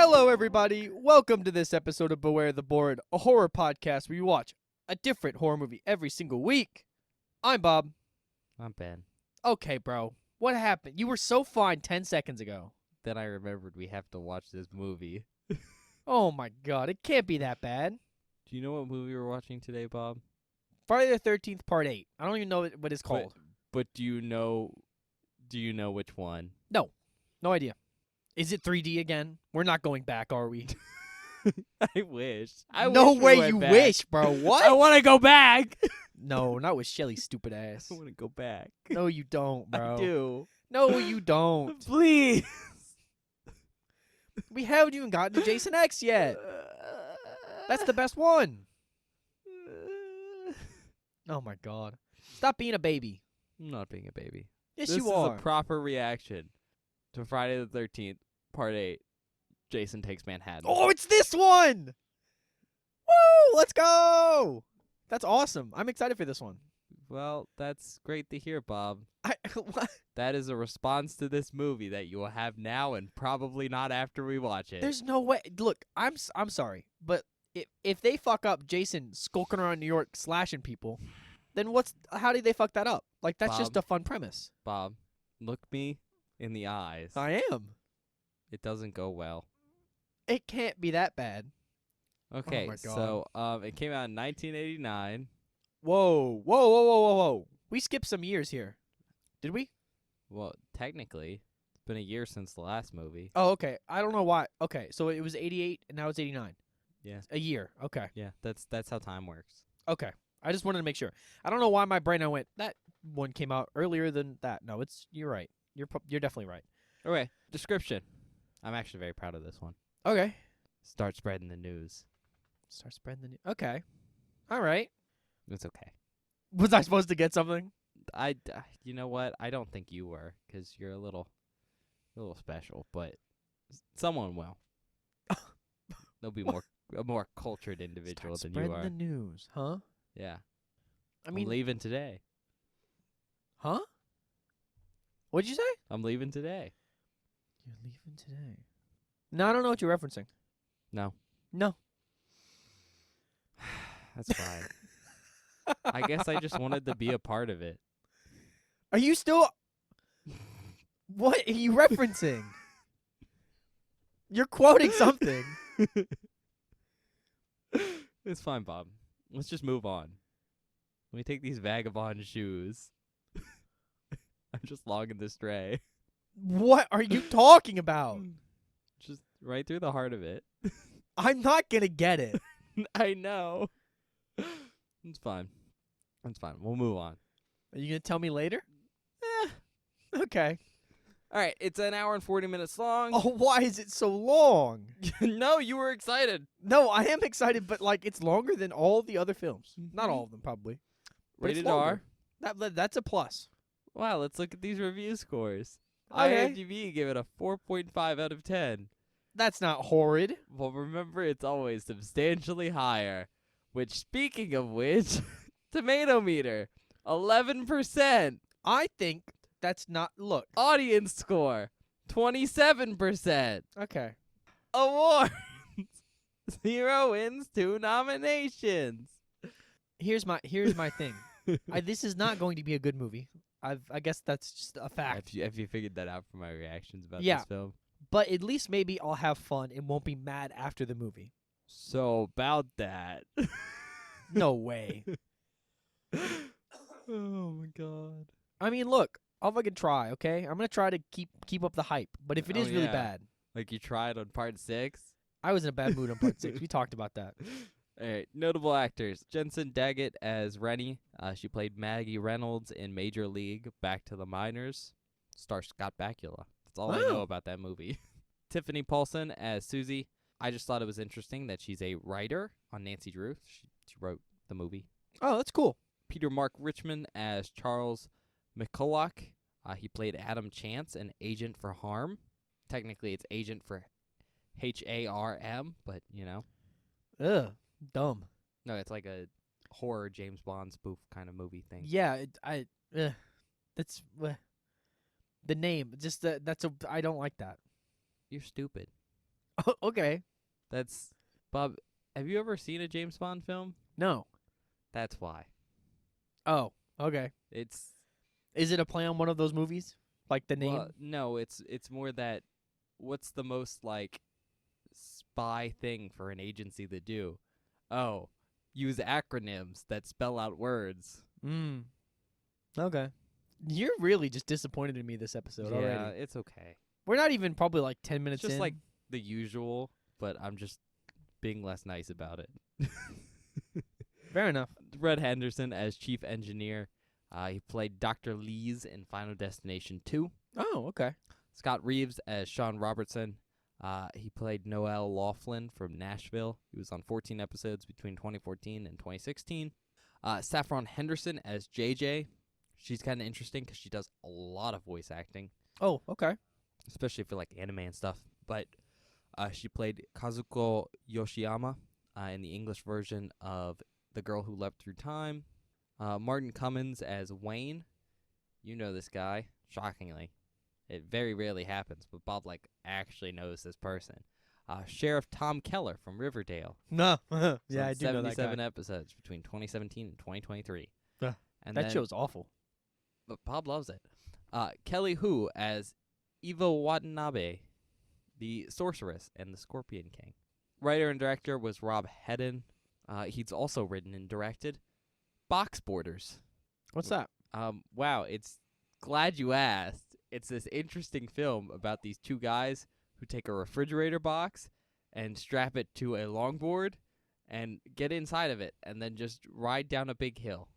Hello, everybody. Welcome to this episode of Beware the Board, a horror podcast where you watch a different horror movie every single week. I'm Bob. I'm Ben. Okay, bro. What happened? You were so fine 10 seconds ago. Then I remembered we have to watch this movie. Oh my god, it can't be that bad. Do you know what movie we're watching today, Bob? Friday the 13th, Part 8. I don't even know what it's called. But do you know which one? No idea. Is it 3D again? We're not going back, are we? I wish. No wish we way went you back. wish, bro. What? I want to go back. No, not with Shelly's stupid ass. I want to go back. No, you don't, bro. I do. No, you don't. Please. We haven't even gotten to Jason X yet. That's the best one. Oh my god. Stop being a baby. I'm not being a baby. Yes, This you is are. a proper reaction to Friday the 13th, Part 8. Jason Takes Manhattan. Oh, it's this one! Woo! Let's go! That's awesome. I'm excited for this one. Well, that's great to hear, Bob. What? That is a response to this movie that you will have now and probably not after we watch it. There's no way. Look, I'm sorry, but if they fuck up Jason skulking around New York slashing people, then how did they fuck that up? Like, that's just Bob. a fun premise. Bob, look me in the eyes. I am. It doesn't go well. It can't be that bad. Okay, my God. so it came out in 1989. Whoa. We skipped some years here. Did we? Well, technically, it's been a year since the last movie. Oh, okay. I don't know why. Okay, so it was 88 and now it's 89. Yeah. A year. Okay. Yeah, that's how time works. Okay. I just wanted to make sure. I don't know why my brain I went, that one came out earlier than that. No, you're right. You're definitely right. Okay, description. I'm actually very proud of this one. Okay. Start spreading the news. Start spreading the news. Okay. All right. It's okay. Was I supposed to get something? You know what? I don't think you were, 'cause you're a little special, but someone will. There'll be a more cultured individual Start than you spreading are. the news, huh? Yeah. I mean, I'm leaving today. huh? What'd you say? I'm leaving today. You're leaving today. No, I don't know what you're referencing. No. No. That's fine. I guess I just wanted to be a part of it. Are you still? What are you referencing? You're quoting something. It's fine, Bob. Let's just move on. Let me take these vagabond shoes. I'm just logging this tray. What are you talking about? Just right through the heart of it. I'm not gonna get it. I know. It's fine. It's fine. We'll move on. Are you gonna tell me later? Okay. All right. It's an hour and 40 minutes long. Oh, why is it so long? No, you were excited. No, I am excited, but like it's longer than all the other films. Not all of them, probably. But it's Rated R. longer. That's a plus. Wow, let's look at these review scores. Okay. IMDb gave it a 4.5 out of 10. That's not horrid. Well, remember, it's always substantially higher. Which, speaking of which, tomato meter, 11%. I think that's not. Look. Audience score, 27%. Okay. Awards, 0 wins, 2 nominations. Here's my thing. This is not going to be a good movie. I guess that's just a fact. Have you figured that out from my reactions about Yeah. this film? But at least maybe I'll have fun and won't be mad after the movie. So, about that. No way. Oh, my God. I mean, look, I'll fucking try, okay? I'm gonna try to keep up the hype. But if it Oh, is really yeah. bad, Like you tried on part 6? I was in a bad mood on part 6. We talked about that. All right, notable actors. Jensen Daggett as Rennie. She played Maggie Reynolds in Major League, Back to the Minors. Star Scott Bakula. That's all I know Wow. about that movie. Tiffany Paulson as Susie. I just thought it was interesting that she's a writer on Nancy Drew. She wrote the movie. Oh, that's cool. Peter Mark Richmond as Charles McCulloch. He played Adam Chance, an agent for harm. Technically, it's agent for HARM, but, you know. Ugh, dumb. No, it's like a horror James Bond spoof kind of movie thing. Yeah, that's the name. Just I don't like that. You're stupid. Okay. That's Bob. Have you ever seen a James Bond film? No. That's why. Oh, okay. It's Is it a play on one of those movies? Like the name? well, no, it's more that what's the most like spy thing for an agency to do? Oh, use acronyms that spell out words. Mm. Okay. You're really just disappointed in me this episode Yeah, already. it's okay. We're not even probably like 10 It's minutes just in. like the usual, but I'm just being less nice about it. Fair enough. Red Henderson as chief engineer. He played Dr. Lees in Final Destination 2. Oh, okay. Scott Reeves as Sean Robertson. He played Noel Laughlin from Nashville. He was on 14 episodes between 2014 and 2016. Saffron Henderson as JJ. She's kind of interesting because she does a lot of voice acting, Oh, okay. especially for like anime and stuff. But she played Kazuko Yoshiyama in the English version of The Girl Who Leapt Through Time. Martin Cummins as Wayne. You know this guy, shockingly. It very rarely happens, but Bob actually knows this person. Sheriff Tom Keller from Riverdale. No. Was Yeah, on I do know that 77 guy. episodes between 2017 and 2023. And That then, show's awful. but Bob loves it. Kelly Hu as Eva Watanabe, the sorceress and the Scorpion King. Writer and director was Rob Hedden. He's also written and directed Box Borders. What's that? Wow, it's glad you asked. It's this interesting film about these two guys who take a refrigerator box and strap it to a longboard and get inside of it and then just ride down a big hill.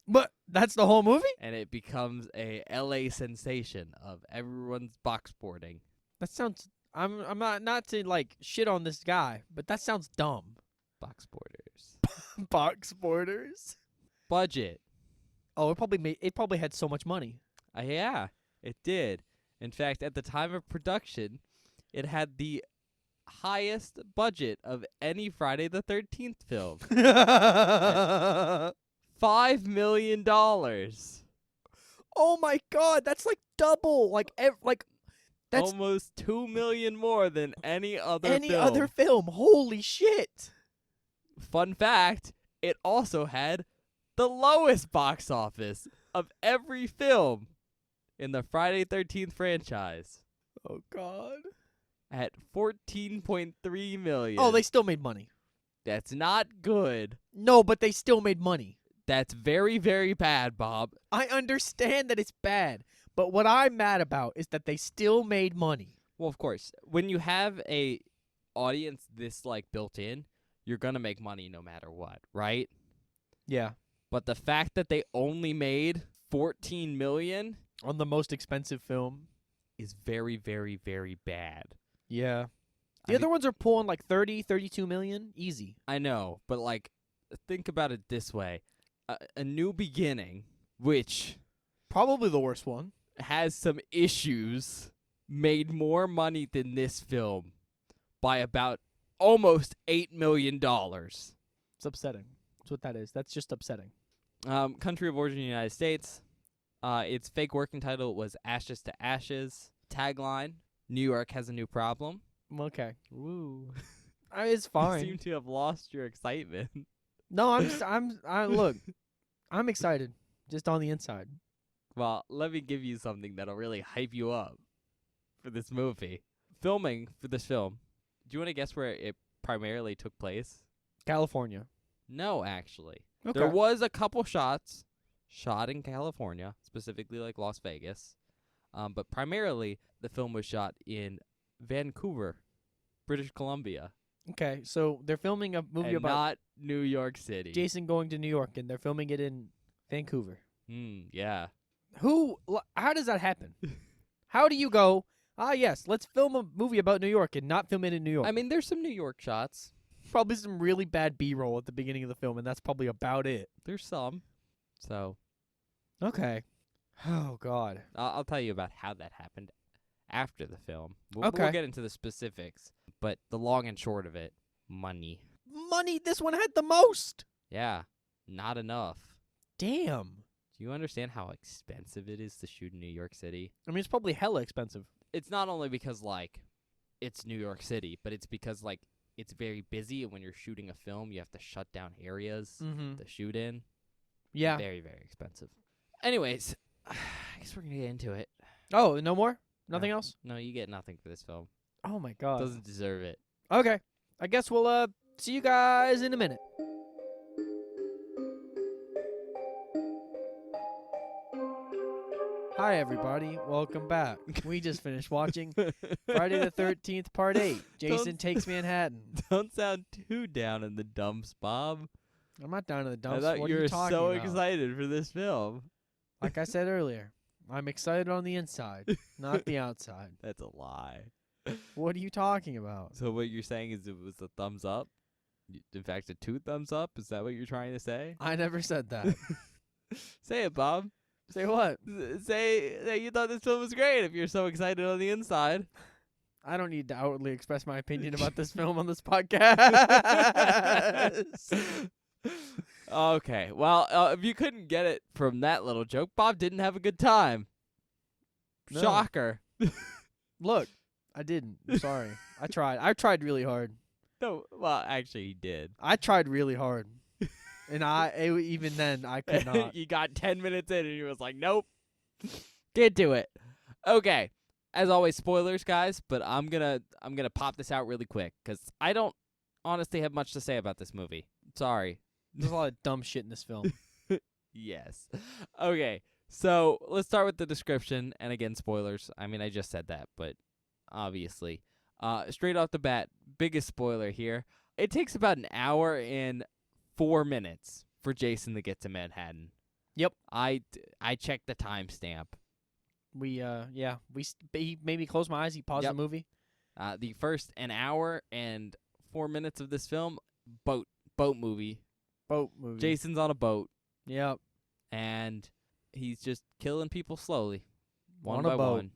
But that's the whole movie? And it becomes a LA sensation of everyone's box boarding. That sounds I'm not to like shit on this guy, but that sounds dumb. Box boarders. Box borders. Budget. Oh, it probably had so much money. Yeah, it did. In fact, at the time of production, it had the highest budget of any Friday the 13th film. $5 million. Oh my god, that's like double. That's almost $2 million more than any other any film. other film. Holy shit. Fun fact, it also had the lowest box office of every film in the Friday 13th franchise Oh god. at $14.3 million. Oh, they still made money. That's not good. No, but they still made money. That's very, very bad, Bob. I understand that it's bad, but what I'm mad about is that they still made money. Well, of course, when you have a audience this built in, you're going to make money no matter what, right? Yeah. But the fact that they only made $14 million On the most expensive film. is very, very, very bad. Yeah. I The other mean- ones are pulling like 30, 32 million. Easy. I know, but think about it this way. A New Beginning, which Probably the worst one. has some issues, made more money than this film by about almost $8 million. It's upsetting. That's what that is. That's just upsetting. Country of origin, United States. Its fake working title was Ashes to Ashes. Tagline, New York has a new problem. Okay. Woo. It's You fine. seem to have lost your excitement. No, look. I'm excited. Just on the inside. Well, let me give you something that'll really hype you up for this movie. Filming for this film. Do you want to guess where it primarily took place? California. No, actually. Okay. There was a couple shots shot in California, specifically Las Vegas. But primarily, the film was shot in Vancouver, British Columbia. Okay, so they're filming a movie and about not New York City. Jason going to New York, and they're filming it in Vancouver. Yeah. How does that happen? How do you go, yes, let's film a movie about New York and not film it in New York? I mean, there's some New York shots. Probably some really bad B-roll at the beginning of the film, and that's probably about it. There's some. So, Okay. Oh, God. I'll tell you about how that happened after the film. We'll Okay. get into the specifics. But the long and short of it, money. Money, this one had the most. Yeah, not enough. Damn. Do you understand how expensive it is to shoot in New York City? I mean, it's probably hella expensive. It's not only because, it's New York City, but it's because like it's very busy, and when you're shooting a film, you have to shut down areas to shoot in. Yeah. Very, very expensive. Anyways, I guess we're gonna get into it. Oh, no more? Nothing No. else? No, you get nothing for this film. Oh my god. Doesn't deserve it. Okay. I guess we'll see you guys in a minute. Hi everybody, welcome back. We just finished watching Friday the 13th Part 8. Jason Takes Manhattan. Don't sound too down in the dumps, Bob. I'm not down in the dumps. I thought What you are were you talking so about? excited for this film. Like I said earlier, I'm excited on the inside, not the outside. That's a lie. What are you talking about? So what you're saying is it was a thumbs up? In fact, a 2 thumbs up? Is that what you're trying to say? I never said that. Say it, Bob. Say what? Say that you thought this film was great if you're so excited on the inside. I don't need to outwardly express my opinion about this film on this podcast. Okay, well, if you couldn't get it from that little joke, Bob didn't have a good time. No. Shocker. Look, I didn't. I'm sorry. I tried. I tried really hard. No, well, actually, he did. I tried really hard. And even then, I could not. You got 10 minutes in, and you was like, nope. Can't do it. Okay. As always, spoilers, guys, but I'm gonna pop this out really quick, because I don't honestly have much to say about this movie. Sorry. There's a lot of dumb shit in this film. Yes. Okay, so let's start with the description, and again, spoilers. I mean, I just said that, but obviously. Straight off the bat, biggest spoiler here. It takes about an hour and 4 minutes for Jason to get to Manhattan. Yep. I checked the timestamp. He made me close my eyes. He paused Yep. the movie. The first an hour and 4 minutes of this film, boat movie. Boat movie. Jason's on a boat, Yep. and he's just killing people slowly, one On a by boat. one.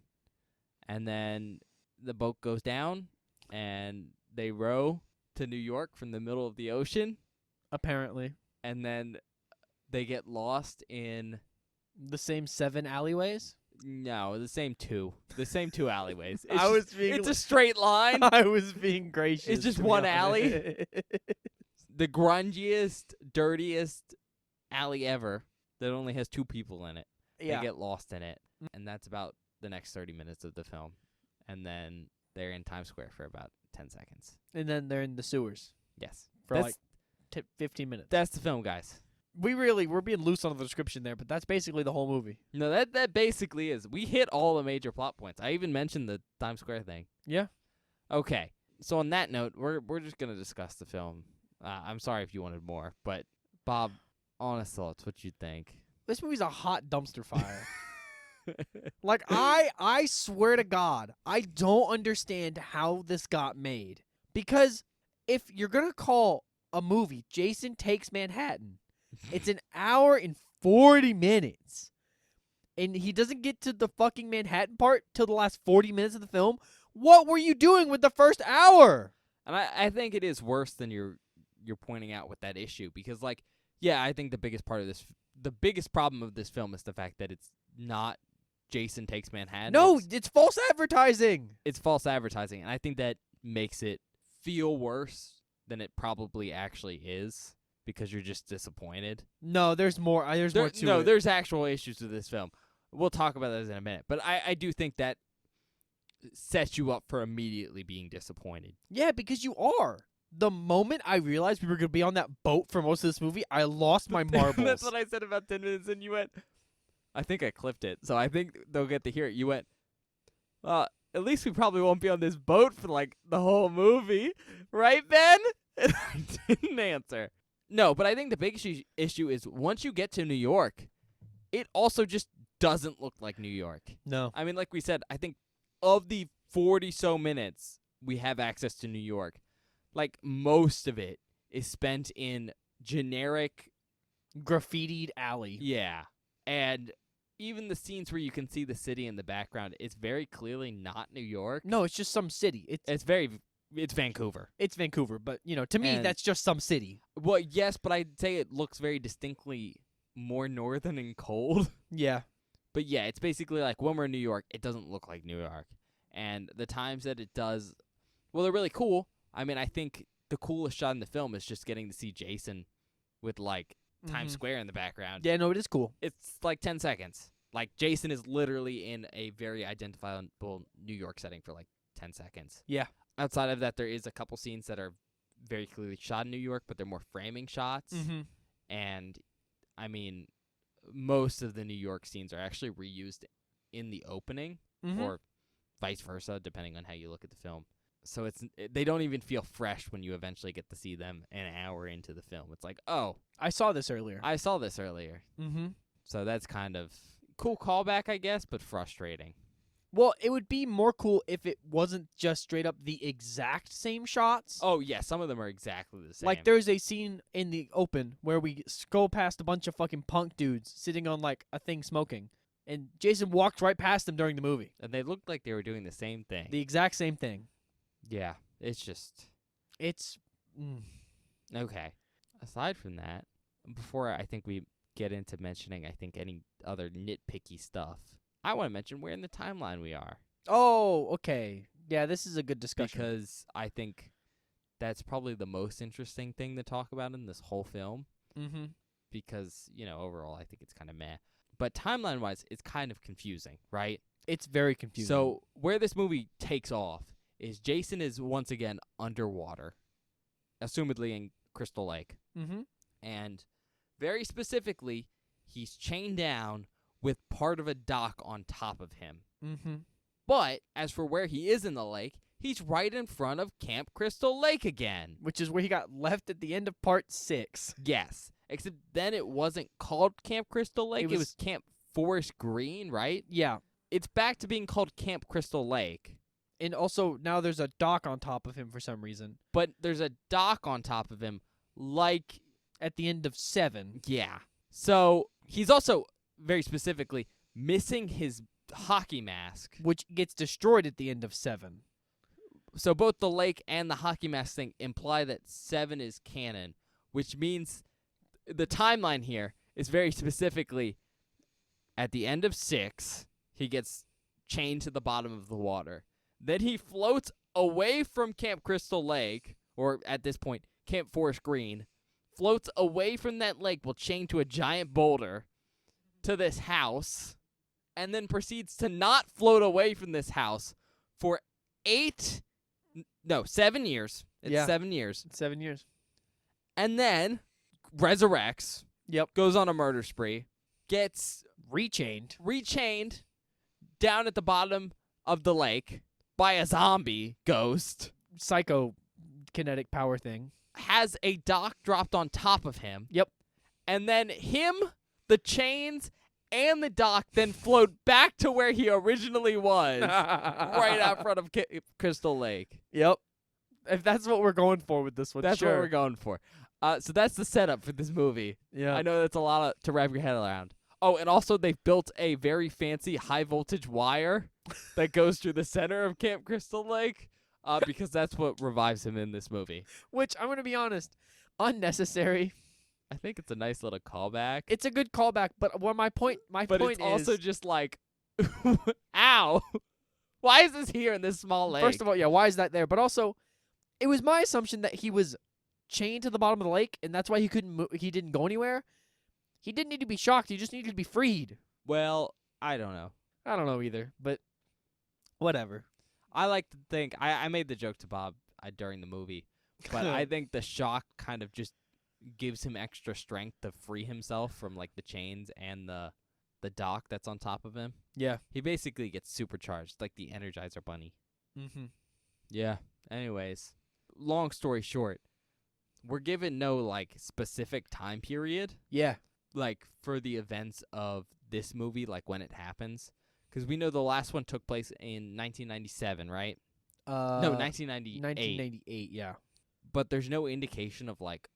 And then the boat goes down, and they row to New York from the middle of the ocean, Apparently. and then they get lost in The same 7 alleyways? the same two alleyways. I was being It's a straight line. I was being gracious. It's just to be one honest. alley? The grungiest, dirtiest alley ever that only has 2 people in it. Yeah. They get lost in it, and that's about the next 30 minutes of the film. And then they're in Times Square for about 10 seconds. And then they're in the sewers Yes. for That's- 15 minutes. That's the film, guys. We're being loose on the description there, but that's basically the whole movie. No, that basically is. We hit all the major plot points. I even mentioned the Times Square thing. Yeah. Okay. So on that note, we're just going to discuss the film. I'm sorry if you wanted more, but Bob, honest thoughts, what you think? This movie's a hot dumpster fire. Like, I swear to God, I don't understand how this got made. Because if you're going to call a movie Jason Takes Manhattan, it's an hour and 40 minutes. And he doesn't get to the fucking Manhattan part till the last 40 minutes of the film. What were you doing with the first hour? And I think it is worse than you're pointing out with that issue, because like, yeah, I think the biggest problem of this film is the fact that it's not Jason Takes Manhattan. No, it's false advertising. It's false advertising, and I think that makes it feel worse than it probably actually is, because you're just disappointed. No, there's more. There's more to it. There's actual issues with this film. We'll talk about those in a minute, but I do think that sets you up for immediately being disappointed. Yeah, because you are. The moment I realized we were going to be on that boat for most of this movie, I lost my marbles. That's what I said about 10 minutes, and you went, I think I clipped it, so I think they'll get to hear it. You went, at least we probably won't be on this boat for, like, the whole movie. Right, Ben? And I didn't answer. No, but I think the big issue is once you get to New York, it also just doesn't look like New York. No. I mean, like we said, I think of the 40-so minutes we have access to New York, like, most of it is spent in generic Graffitied alley. Yeah. And even the scenes where you can see the city in the background, it's very clearly not New York. No, it's just some city. It's Vancouver. It's Vancouver, but, to me, And- that's just some city. Well, yes, but I'd say it looks very distinctly more northern and cold. Yeah. But yeah, it's basically like when we're in New York, it doesn't look like New York. And the times that it does Well, they're really cool. I mean, I think the coolest shot in the film is just getting to see Jason with, like, Times Square in the background. Yeah, no, it is cool. It's like 10 seconds. Like, Jason is literally in a very identifiable New York setting for, like, 10 seconds. Yeah. Outside of that, there is a couple scenes that are very clearly shot in New York, but they're more framing shots. Mm-hmm. And, I mean, most of the New York scenes are actually reused in the opening, or vice versa, depending on how you look at the film. So they don't even feel fresh when you eventually get to see them an hour into the film. It's like, oh, I saw this earlier. I saw this earlier. Mm-hmm. So that's kind of cool callback, I guess, but frustrating. Well, it would be more cool if it wasn't just straight up the exact same shots. Oh, yeah, some of them are exactly the same. Like, there's a scene in the open where we go past a bunch of fucking punk dudes sitting on, like, a thing smoking. And Jason walked right past them during the movie. And they looked like they were doing the same thing. The exact same thing. Yeah, it's just... It's... Okay. Aside from that, before I think we get into mentioning, I think, any other nitpicky stuff, I want to mention where in the timeline we are. Oh, okay. Yeah, this is a good discussion. Because I think that's probably the most interesting thing to talk about in this whole film. Mm-hmm. Because, overall, I think it's kind of meh. But timeline-wise, it's kind of confusing, right? It's very confusing. So, where this movie takes off is Jason is once again underwater, assumedly in Crystal Lake. Mm-hmm. And very specifically, he's chained down with part of a dock on top of him. Mm-hmm. But as for where he is in the lake, he's right in front of Camp Crystal Lake again. Which is where he got left at the end of part 6. Yes. Except then it wasn't called Camp Crystal Lake. It was Camp Forest Green, right? Yeah. It's back to being called Camp Crystal Lake. And also, now there's a dock on top of him for some reason. But there's a dock on top of him, like... At the end of 7. Yeah. So, he's also, very specifically, missing his hockey mask. Which gets destroyed at the end of 7. So, both the lake and the hockey mask thing imply that 7 is canon, which means the timeline here is very specifically, at the end of 6, he gets chained to the bottom of the water. Then he floats away from Camp Crystal Lake, or at this point, Camp Forest Green, floats away from that lake while chained to a giant boulder to this house, and then proceeds to not float away from this house for 7 years. It's 7 years. 7 years. And then resurrects. Yep. Goes on a murder spree. Gets rechained down at the bottom of the lake by a zombie ghost. Psychokinetic power thing. Has a dock dropped on top of him. Yep. And then him, the chains, and the dock then float back to where he originally was. Right out front of Crystal Lake. Yep. If that's what we're going for with this one, that's sure. what we're going for. So that's the setup for this movie. Yeah. I know that's a lot to wrap your head around. Oh, and also they've built a very fancy high-voltage wire that goes through the center of Camp Crystal Lake. Because that's what revives him in this movie. Which, I'm going to be honest, unnecessary. I think it's a nice little callback. It's a good callback, but my point but point it's also just like, ow, why is this here in this small lake? First of all, yeah, why is that there? But also, it was my assumption that he was chained to the bottom of the lake, and that's why he couldn't he didn't go anywhere. He didn't need to be shocked. He just needed to be freed. Well, I don't know. I don't know either, but whatever. I like to think, I made the joke to Bob during the movie, but I think the shock kind of just gives him extra strength to free himself from, like, the chains and the dock that's on top of him. Yeah. He basically gets supercharged, like the Energizer Bunny. Mm-hmm. Yeah. Anyways, long story short, we're given no, like, specific time period. Yeah. Like, for the events of this movie, like, when it happens. Because we know the last one took place in 1997, right? No, 1998. 1998, yeah. But there's no indication of, like,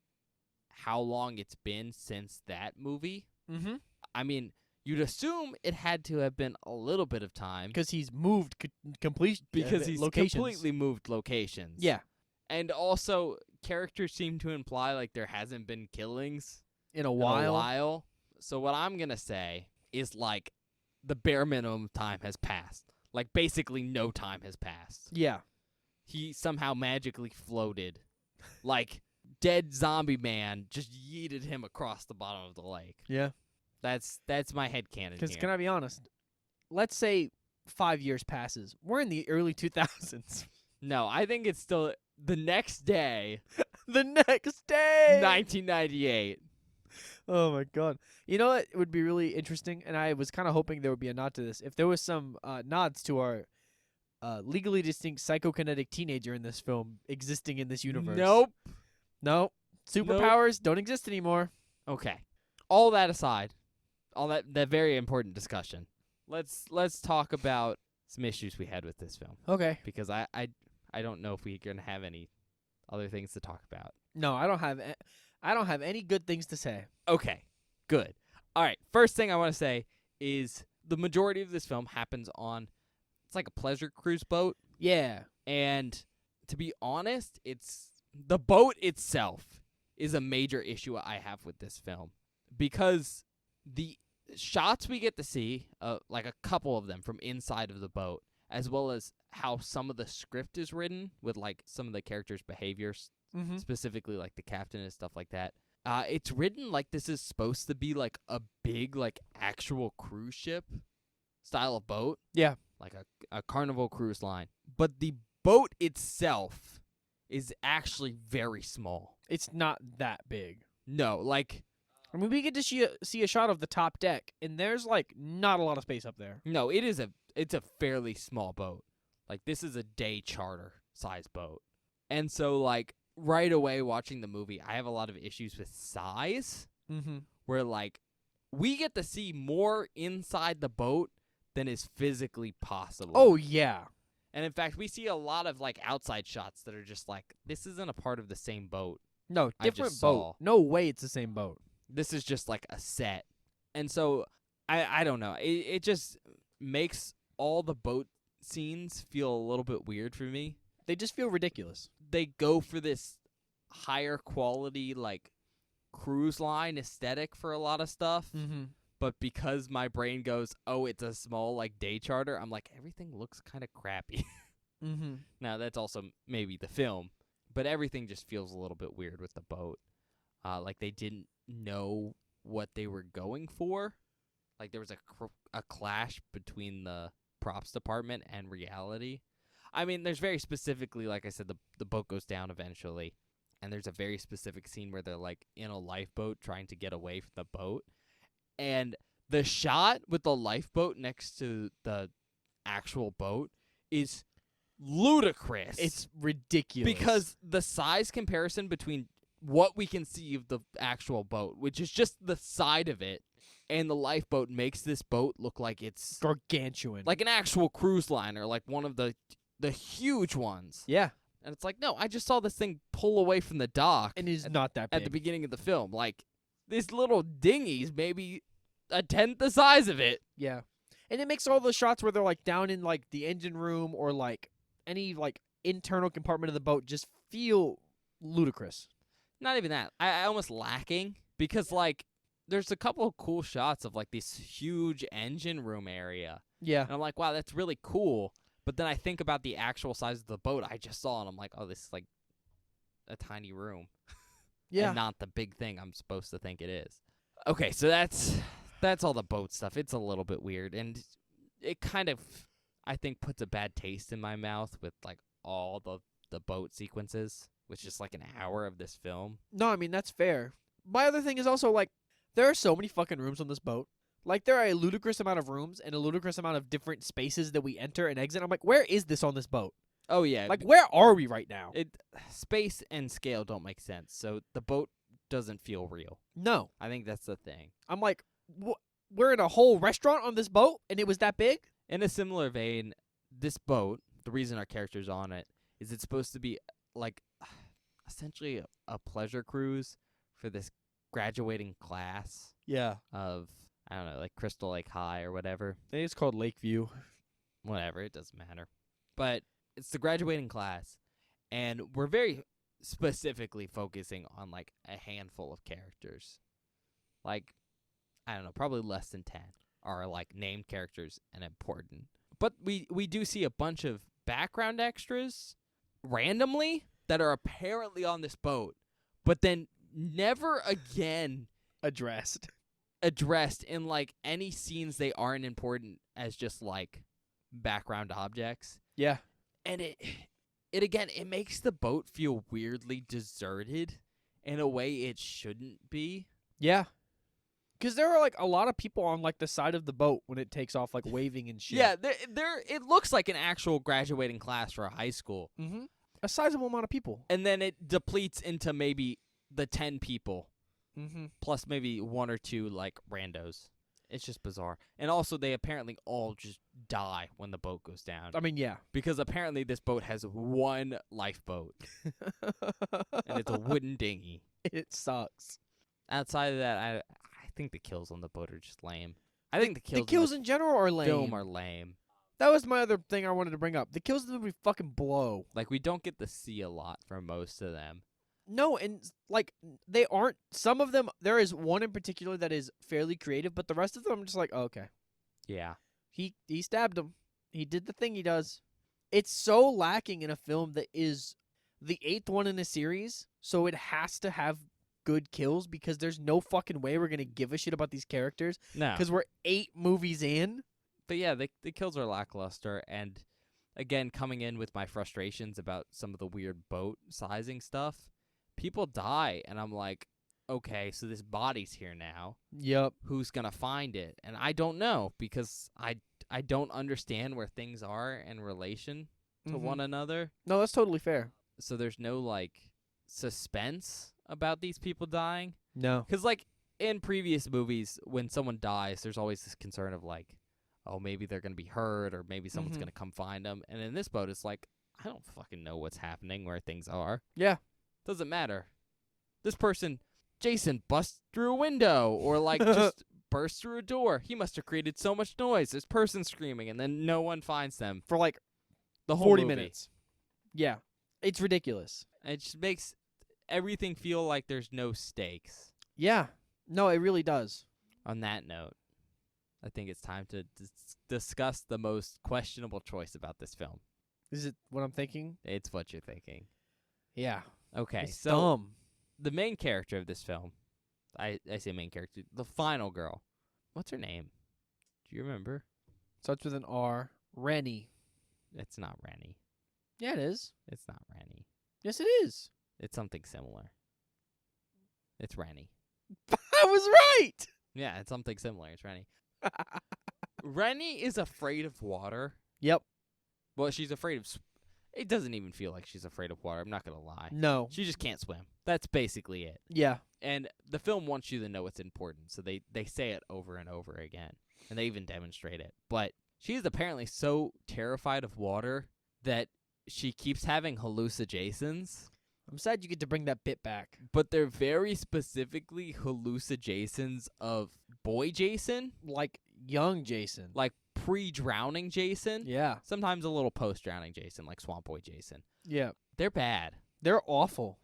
how long it's been since that movie. Mm-hmm. I mean, you'd assume it had to have been a little bit of time. Because he's moved he's locations. Completely moved locations. Yeah. And also, characters seem to imply, like, there hasn't been killings in a while. So what I'm going to say is, like, the bare minimum time has passed. Like, basically no time has passed. Yeah. he somehow magically floated. Like, dead zombie man just yeeted him across the bottom of the lake. Yeah. That's my headcanon Because here. can I be honest? Let's say 5 years passes. We're in the early 2000s. No, I think it's still the next day, The next day. 1998. Oh my god. You know what would be really interesting, and I was kind of hoping there would be a nod to this. If there was some nods to our legally distinct psychokinetic teenager in this film existing in this universe. Nope. No. Superpowers don't exist anymore. Okay. All that aside, all that very important discussion. Let's talk about some issues we had with this film, Okay. because I don't know if we're gonna have any other things to talk about. No, I don't have any good things to say. Okay, good. All right, first thing I want to say is the majority of this film happens on, it's like a pleasure cruise boat, Yeah. and to be honest, it's the boat itself is a major issue I have with this film, because the shots we get to see, like a couple of them from inside of the boat, as well as how some of the script is written with like some of the characters' behaviors, Mm-hmm. specifically like the captain and stuff like that. It's written like this is supposed to be like a big like actual cruise ship style of boat. Yeah. Like a Carnival cruise line. But the boat itself is actually very small. It's not that big. No, like I mean, we get to see a shot of the top deck, and there's like not a lot of space up there. no, it's a fairly small boat. Like this is a day charter size boat. And so like right away watching the movie, I have a lot of issues with size. Mm-hmm. Where like we get to see more inside the boat than is physically possible. Oh yeah. And in fact, we see a lot of like outside shots that are just like, this isn't a part of the same boat. No, I different just boat. saw. No way it's the same boat. This is just like a set. And so I don't know. It just makes all the boat scenes feel a little bit weird for me. They just feel ridiculous. They go for this higher quality like cruise line aesthetic for a lot of stuff. Mm-hmm. But because my brain goes, oh, it's a small like day charter, I'm like, everything looks kind of crappy. Mm-hmm. Now that's also maybe the film, but everything just feels a little bit weird with the boat. Like they didn't know what they were going for. Like there was a clash between the props department and reality. I mean, there's very specifically, like I said, the boat goes down eventually, and there's a very specific scene where they're like in a lifeboat trying to get away from the boat. And the shot with the lifeboat next to the actual boat is ludicrous. It's ridiculous. Because the size comparison between what we can see of the actual boat, which is just the side of it, and the lifeboat makes this boat look like it's gargantuan. like an actual cruise liner, like one of the huge ones. Yeah. And it's like, no, I just saw this thing pull away from the dock And it's not that big. at the beginning of the film. Like, this little dinghy's maybe a tenth the size of it. Yeah. And it makes all the shots where they're like down in like the engine room or like any like internal compartment of the boat just feel ludicrous. Not even that. I almost lacking because like there's a couple of cool shots of like this huge engine room area. Yeah. And I'm like, wow, that's really cool. But then I think about the actual size of the boat I just saw, and I'm like, oh, this is like a tiny room. Yeah. And not the big thing I'm supposed to think it is. Okay, so that's all the boat stuff. It's a little bit weird, and it kind of, I think, puts a bad taste in my mouth with like all the boat sequences, which is like an hour of this film. No, I mean, that's fair. My other thing is also like there are so many fucking rooms on this boat. Like there are a ludicrous amount of rooms and a ludicrous amount of different spaces that we enter and exit. I'm like, where is this on this boat? Oh yeah, Like where are we right now? Space and scale don't make sense, so the boat doesn't feel real. No. I think that's the thing. I'm like, we're in a whole restaurant on this boat and it was that big? In a similar vein, this boat, the reason our character's on it, is it's supposed to be like essentially a pleasure cruise for this graduating class Yeah. of, I don't know, like Crystal Lake High or whatever. I think it's called Lakeview. Whatever, it doesn't matter. But it's the graduating class, and we're very specifically focusing on like a handful of characters. Like, I don't know, probably less than 10 are like named characters and important. But we do see a bunch of background extras randomly that are apparently on this boat, but then never again Addressed. addressed in like any scenes they aren't important as just like background objects. Yeah. And it again, it makes the boat feel weirdly deserted in a way it shouldn't be. Yeah. Because there are like a lot of people on like the side of the boat when it takes off, like waving and shit. Yeah, there it looks like an actual graduating class for a high school. Mm-hmm. A sizable amount of people. And then it depletes into maybe the 10 people Mm-hmm. plus maybe one or two like randos. It's just bizarre. And also they apparently all just die when the boat goes down. I mean, yeah. Because apparently this boat has one lifeboat and it's a wooden dinghy. It sucks. Outside of that, I think the kills on the boat are just lame. I think The kills in in general are the lame. film are lame. That was my other thing I wanted to bring up. The kills in the movie fucking blow. Like we don't get to see a lot for most of them. No, and like they aren't. Some of them. There is one in particular that is fairly creative, but the rest of them I'm just like, oh, okay. Yeah. He stabbed him. He did the thing he does. It's so lacking in a film that is the 8th one in a series, so it has to have good kills because there's no fucking way we're gonna give a shit about these characters No. because we're 8 movies in. But yeah, the kills are lackluster, and again, coming in with my frustrations about some of the weird boat sizing stuff, people die, and I'm like, okay, so this body's here now. Yep. Who's gonna find it? And I don't know because I don't understand where things are in relation to one another. No, that's totally fair. So there's no like suspense about these people dying. No. Because like in previous movies, when someone dies, there's always this concern of like, oh, maybe they're gonna be hurt, or maybe someone's Mhm. gonna come find them. And in this boat, it's like, I don't fucking know what's happening, where things are. Yeah. Doesn't matter. This person, Jason, busts through a window, or like just bursts through a door. He must have created so much noise. This person's screaming, and then no one finds them. For like The whole 40 movie. minutes. Yeah. It's ridiculous. It just makes everything feel like there's no stakes. Yeah. No, it really does. On that note, I think it's time to discuss the most questionable choice about this film. Is it what I'm thinking? It's what you're thinking. Yeah. Okay, It's so dumb. the main character of this film, I say main character, the final girl. What's her name? Do you remember? Starts with an R. Rennie. It's not Rennie. Yeah, it is. It's not Rennie. Yes, it is. It's something similar. It's Rennie. I was right. Yeah, it's something similar. It's Rennie. Rennie is afraid of water. Yep. Well, she's afraid of... It doesn't even feel like she's afraid of water. I'm not going to lie. No. She just can't swim. That's basically it. Yeah. And the film wants you to know it's important, so they say it over and over again. And they even demonstrate it. But she's apparently so terrified of water that she keeps having hallucinations. I'm sad you get to bring that bit back. But they're very specifically hallucinations of boy Jason, Like young Jason. like pre-drowning Jason. Yeah. Sometimes a little post-drowning Jason, like Swamp Boy Jason. Yeah. They're bad. They're awful.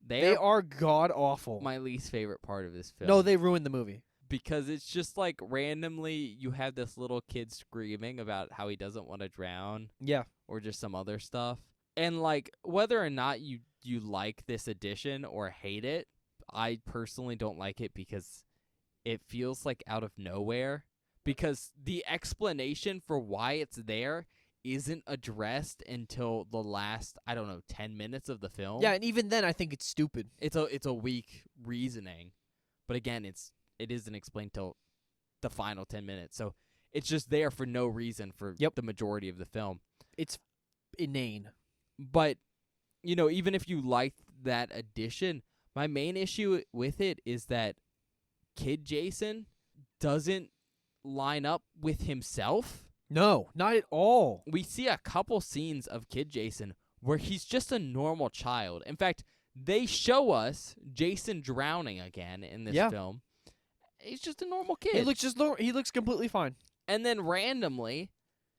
They are god awful. my least favorite part of this film. No, they ruined the movie. Because it's just like randomly you have this little kid screaming about how he doesn't want to drown Yeah. or just some other stuff. And like whether or not you like this edition or hate it, I personally don't like it because it feels like out of nowhere. Because the explanation for why it's there isn't addressed until the last, 10 minutes of the film. Yeah, and even then I think it's stupid. It's a weak reasoning. But again, it isn't explained till the final 10 minutes. So it's just there for no reason for the majority of the film. It's inane. But, even if you liked that addition, my main issue with it is that Kid Jason doesn't line up with himself. No, not at all. We see a couple scenes of Kid Jason where he's just a normal child. In fact, they show us Jason drowning again in this film. He's just a normal kid. He looks completely fine. And then randomly,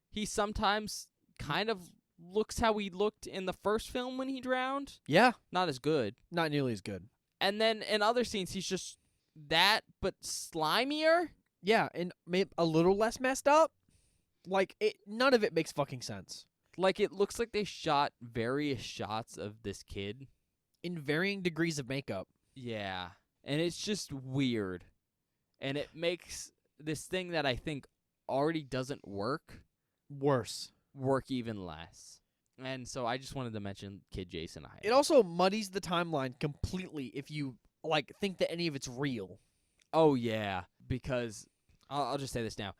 he sometimes kind of looks how he looked in the first film when he drowned. Yeah. Not as good. Not nearly as good. And then in other scenes, he's just that, but slimier. Yeah, and maybe a little less messed up. Like, none of it makes fucking sense. Like, it looks like they shot various shots of this kid. In varying degrees of makeup. Yeah. And it's just weird. And it makes this thing that I think already doesn't work Worse. work even less. And so I just wanted to mention Kid Jason. It also muddies the timeline completely if you like think that any of it's real. Oh, yeah. Because I'll just say this now.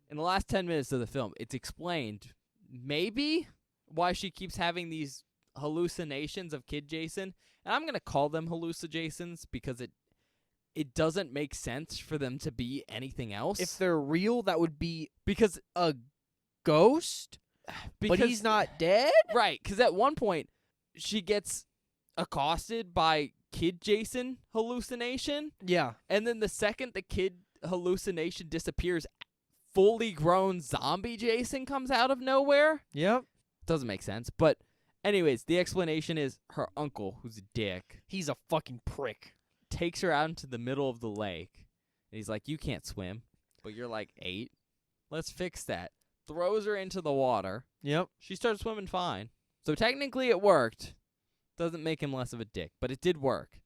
In the last 10 minutes of the film, it's explained maybe why she keeps having these hallucinations of Kid Jason. And I'm going to call them hallucinations because it doesn't make sense for them to be anything else. If they're real, that would be because a ghost, but he's not dead? Right, because at one point, she gets accosted by Kid Jason hallucination. Yeah. And then the second the kid hallucination disappears, fully grown zombie Jason comes out of nowhere. Yep. Doesn't make sense. But anyways, the explanation is her uncle, who's a dick, He's a fucking prick. takes her out into the middle of the lake. And he's like, you can't swim, but you're like 8. Let's fix that. Throws her into the water. Yep. She starts swimming fine. So technically it worked. Doesn't make him less of a dick, but it did work.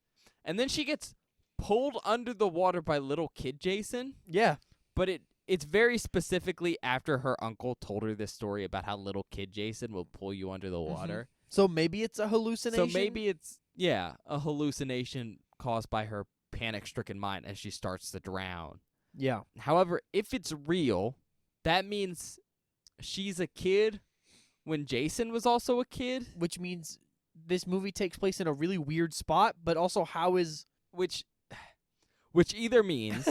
And then she gets pulled under the water by little Kid Jason. Yeah. But it's very specifically after her uncle told her this story about how little Kid Jason will pull you under the water. So maybe it's a hallucination? So maybe it's, a hallucination caused by her panic-stricken mind as she starts to drown. Yeah. However, if it's real, that means she's a kid when Jason was also a kid. Which means this movie takes place in a really weird spot, but also how is... Which either means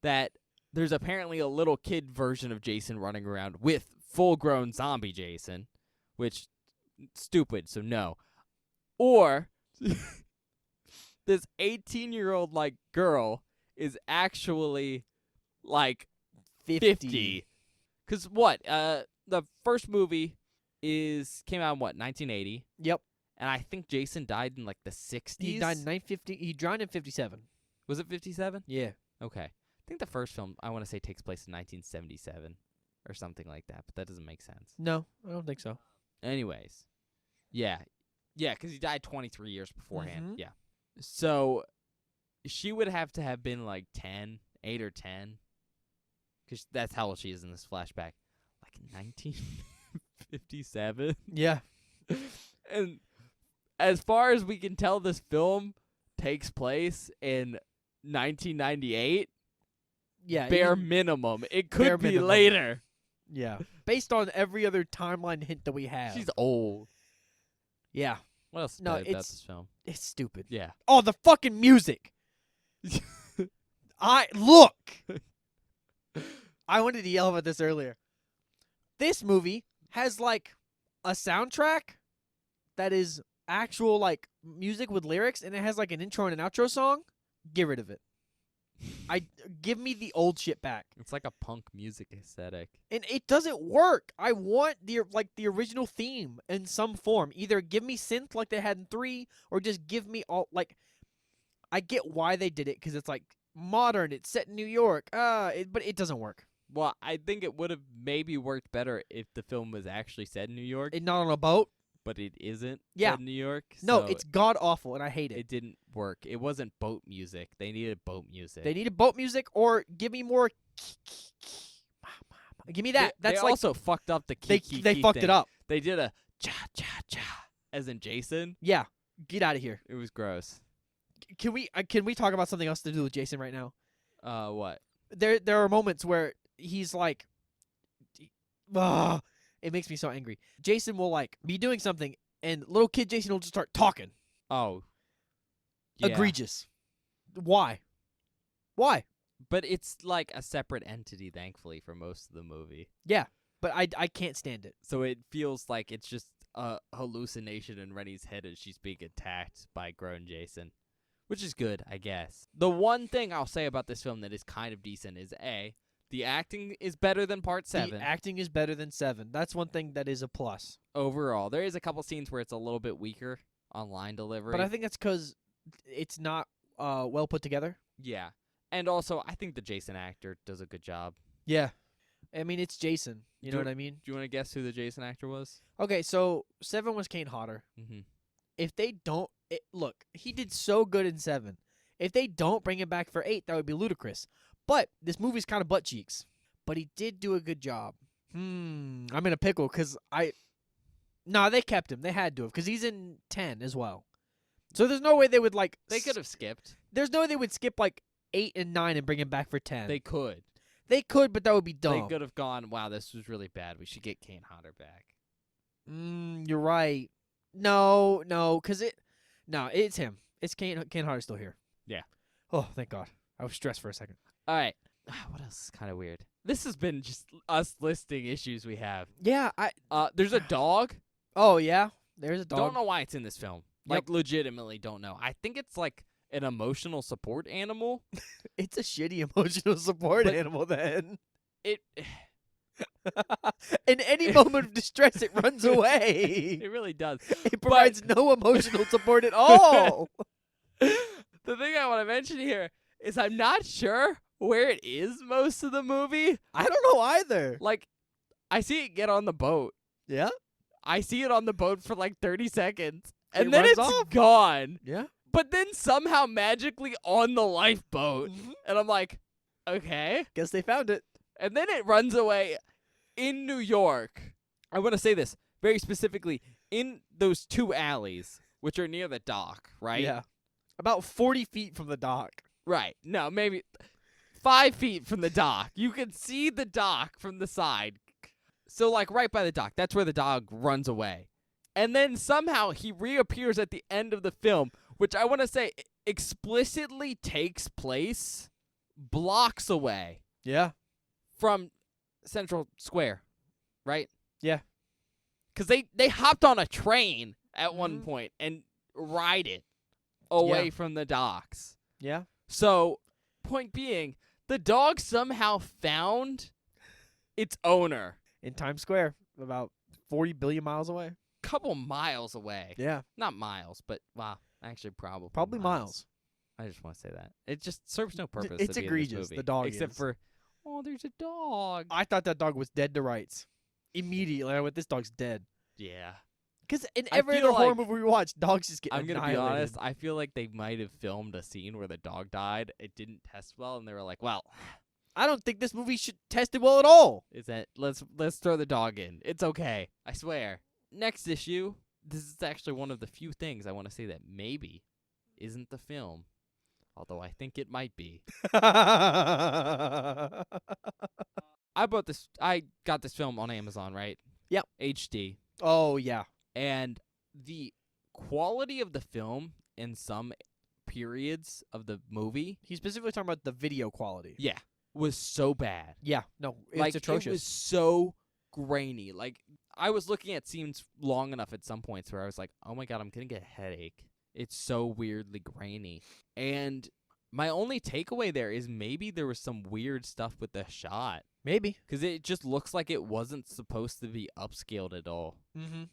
that there's apparently a little kid version of Jason running around with full-grown zombie Jason, which, stupid, so no. Or this 18-year-old, girl is actually, 50. Because what? The first movie came out in, 1980? Yep. And I think Jason died in, the 60s? He died in 950. He drowned in 57. Was it 57? Yeah. Okay. I think the first film, I want to say, takes place in 1977 or something like that, but that doesn't make sense. No, I don't think so. Anyways. Yeah. Yeah, because he died 23 years beforehand. Mhm. Yeah. So, she would have to have been, 10, 8 or 10, because that's how old she is in this flashback. 1957? Yeah. And as far as we can tell, this film takes place in 1998. Yeah. Bare even- minimum. It Bare could be minimum. later. Yeah. Based on every other timeline hint that we have. She's old. Yeah. What else is No, bad about it's- this film? It's stupid. Yeah. Oh, the fucking music. Look. I wanted to yell about this earlier. This movie has a soundtrack that is actual music with lyrics, and it has an intro and an outro song. Get rid of it. Give me the old shit back. It's like a punk music aesthetic. And it doesn't work. I want the original theme in some form. Either give me synth like they had in 3, or just give me all I get why they did it because it's modern. It's set in New York. But it doesn't work. Well, I think it would have maybe worked better if the film was actually set in New York, It's not on a boat. but it isn't Yeah. set in New York. No, so it's god awful, and I hate it. it didn't work. It wasn't boat music. They needed boat music. They needed boat music, or give me more. Give me that. They That's also fucked up the they key they fucked thing. it up. They did a cha, as in Jason. Yeah, get out of here. It was gross. Can we talk about something else to do with Jason right now? What? There are moments where he's it makes me so angry. Jason will be doing something, and little kid Jason will just start talking. Oh. Yeah. Egregious. Why? Why? But it's a separate entity, thankfully, for most of the movie. Yeah, but I can't stand it. So it feels like it's just a hallucination in Rennie's head as she's being attacked by grown Jason. Which is good, I guess. The one thing I'll say about this film that is kind of decent is the acting is better than Part 7. The acting is better than 7. That's one thing that is a plus. Overall. There is a couple scenes where it's a little bit weaker on line delivery. But I think that's because it's not well put together. Yeah. And also, I think the Jason actor does a good job. Yeah. I mean, it's Jason. You know Do- what I mean? Do you want to guess who the Jason actor was? Okay, so 7 was Kane Hodder. Mm-hmm. If they don't look, he did so good in 7. If they don't bring him back for 8, that would be ludicrous. But this movie's kind of butt cheeks. But he did do a good job. I'm in a pickle because Nah, they kept him. They had to have because he's in 10 as well. So there's no way they would like. They could have skipped. There's no way they would skip like 8 and 9 and bring him back for 10. They could. They could, but that would be dumb. They could have gone, wow, this was really bad. We should get Kane Hodder back. You're right. No, because it's him. It's Kane Hodder's still here. Yeah. Oh, thank God. I was stressed for a second. All right. What else is kind of weird? This has been just us listing issues we have. Yeah, There's a dog. Oh, yeah? There's a dog. Don't know why it's in this film. Yep. Like, legitimately don't know. I think it's like an emotional support animal. It's a shitty emotional support But animal then. It In any moment of distress, it runs away. it really does. It provides no emotional support at all. The thing I want to mention here is I'm not sure where it is most of the movie. I don't know either. Like, I see it get on the boat. Yeah? I see it on the boat for like 30 seconds. And It then runs it's off? gone. Yeah? But then somehow magically on the lifeboat. Mhm. And I'm like, okay. Guess they found it. And then it runs away in New York. I want to say this very specifically in those 2 alleys, which are near the dock, right? Yeah. About 40 feet from the dock. Right. No, maybe 5 feet from the dock. You can see the dock from the side. So, like, right by the dock. That's where the dog runs away. And then somehow he reappears at the end of the film, which I want to say explicitly takes place blocks away Yeah. from Central Square, right? Yeah. Because they hopped on a train at one Mhm. point and ride it away Yeah. from the docks. Yeah. So, point being, the dog somehow found its owner In Times Square, about 40 billion miles away. a couple miles away. Yeah. Not miles, but, wow, actually probably. Probably miles. I just want to say that. It just serves no purpose. It's to be in this egregious, movie, the dog Except is. for, oh, there's a dog. I thought that dog was dead to rights. Immediately, I went, this dog's dead. Yeah. Because in I every feel other horror like- movie we watch, dogs just get I'm going to be annihilated. honest. I feel like they might have filmed a scene where the dog died. It didn't test well, and they were like, well, I don't think this movie should test it well at all. is that let's throw the dog in. It's okay. I swear. Next issue. This is actually one of the few things I want to say that maybe isn't the film, although I think it might be. I got this film on Amazon, right? Yep. HD. Oh, yeah. And the quality of the film in some periods of the movie, He's specifically talking about the video quality. yeah, was so bad. Yeah. No, it's Like, atrocious. it was so grainy. Like, I was looking at scenes long enough at some points where I was like, oh my God, I'm going to get a headache. It's so weirdly grainy. And my only takeaway there is maybe there was some weird stuff with the shot. Maybe. Because it just looks like it wasn't supposed to be upscaled at all. Mm-hmm.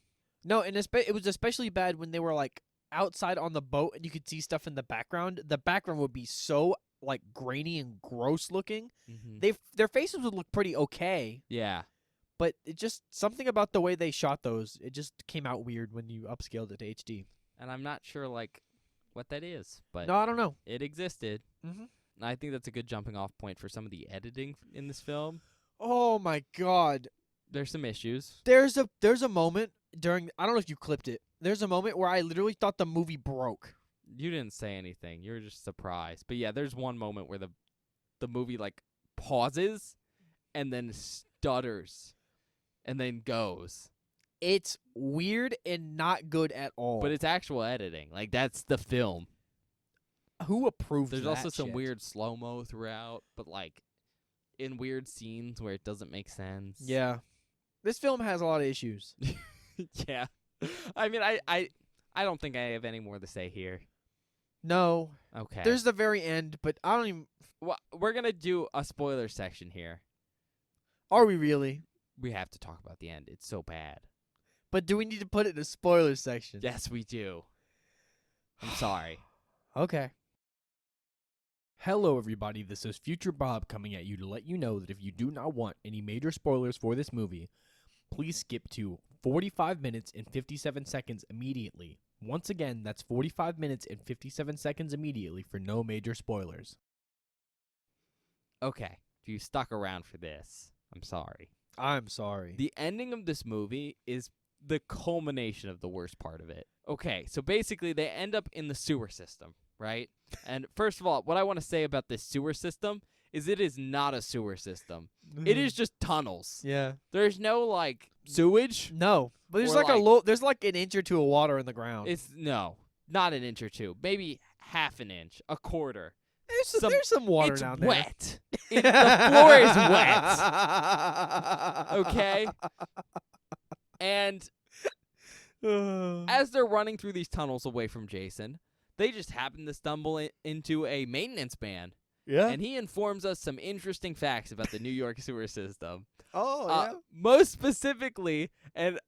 No, and it was especially bad when they were, like, outside on the boat and you could see stuff in the background. The background would be so, like, grainy and gross looking. Mm-hmm. Their faces would look pretty okay, Yeah. but it just, something about the way they shot those, it just came out weird when you upscaled it to HD. And I'm not sure, like, what that is, but No, I don't know. it existed. Mm-hmm. And I think that's a good jumping off point for some of the editing in this film. Oh, my God. There's some issues. There's a moment during, I don't know if you clipped it. There's a moment where I literally thought the movie broke. You didn't say anything. You were just surprised. But yeah, there's one moment where the movie, like, pauses and then stutters and then goes. It's weird and not good at all. But it's actual editing. Like, that's the film. Who approves There's that also some shit? weird slow-mo throughout, but, like, in weird scenes where it doesn't make sense. Yeah. This film has a lot of issues. Yeah. I mean, I don't think I have any more to say here. No. Okay. There's the very end, but I don't even... Well, we're going to do a spoiler section here. Are we really? We have to talk about the end. It's so bad. But do we need to put it in a spoiler section? Yes, we do. I'm sorry. Okay. Hello, everybody. This is Future Bob coming at you to let you know that if you do not want any major spoilers for this movie, please skip to 45 minutes and 57 seconds immediately. Once again, that's 45 minutes and 57 seconds immediately for no major spoilers. Okay, if you stuck around for this, I'm sorry. I'm sorry. The ending of this movie is the culmination of the worst part of it. Okay, so basically they end up in the sewer system, right? And first of all, what I want to say about this sewer system is it is not a sewer system. It is just tunnels. Yeah. There's no, like, sewage. No. But there's Or there's like an inch or two of water in the ground. It's, no, not an inch or two. Maybe half an inch, a quarter. There's some water It's down there. wet. The floor is wet. Okay? And as they're running through these tunnels away from Jason, they just happen to stumble into a maintenance man. Yeah. And he informs us some interesting facts about the New York sewer system. Oh, Most specifically, and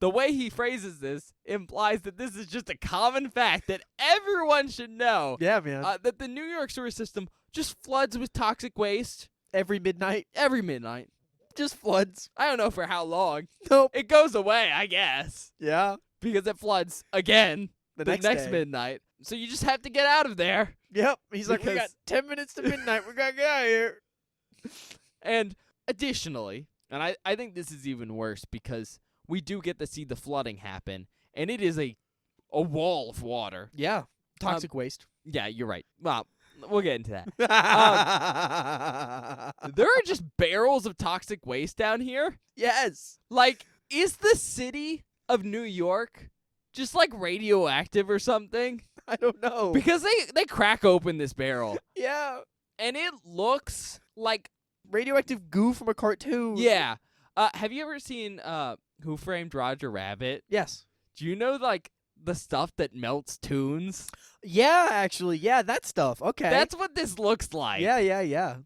the way he phrases this implies that this is just a common fact that everyone should know. yeah, man. That the New York sewer system just floods with toxic waste Every midnight, every midnight. just floods. I don't know for how long. Nope. It goes away, I guess, Yeah. because it floods again The the next next day. midnight. So you just have to get out of there. Yep. He's like, we got Because- 10 minutes to midnight. We got to get out of here. And additionally, and I think this is even worse because we do get to see the flooding happen, and it is a wall of water. Yeah. Toxic waste. Yeah, you're right. Well, we'll get into that. There are just barrels of toxic waste down here. Yes. Like, is the city of New York just like radioactive or something? I don't know. Because they crack open this barrel, Yeah. and it looks like, Radioactive goo from a cartoon. yeah. Have you ever seen Who Framed Roger Rabbit? Yes. Do you know, like, the stuff that melts tunes? Yeah, actually. Yeah, that stuff. Okay. That's what this looks like. Yeah.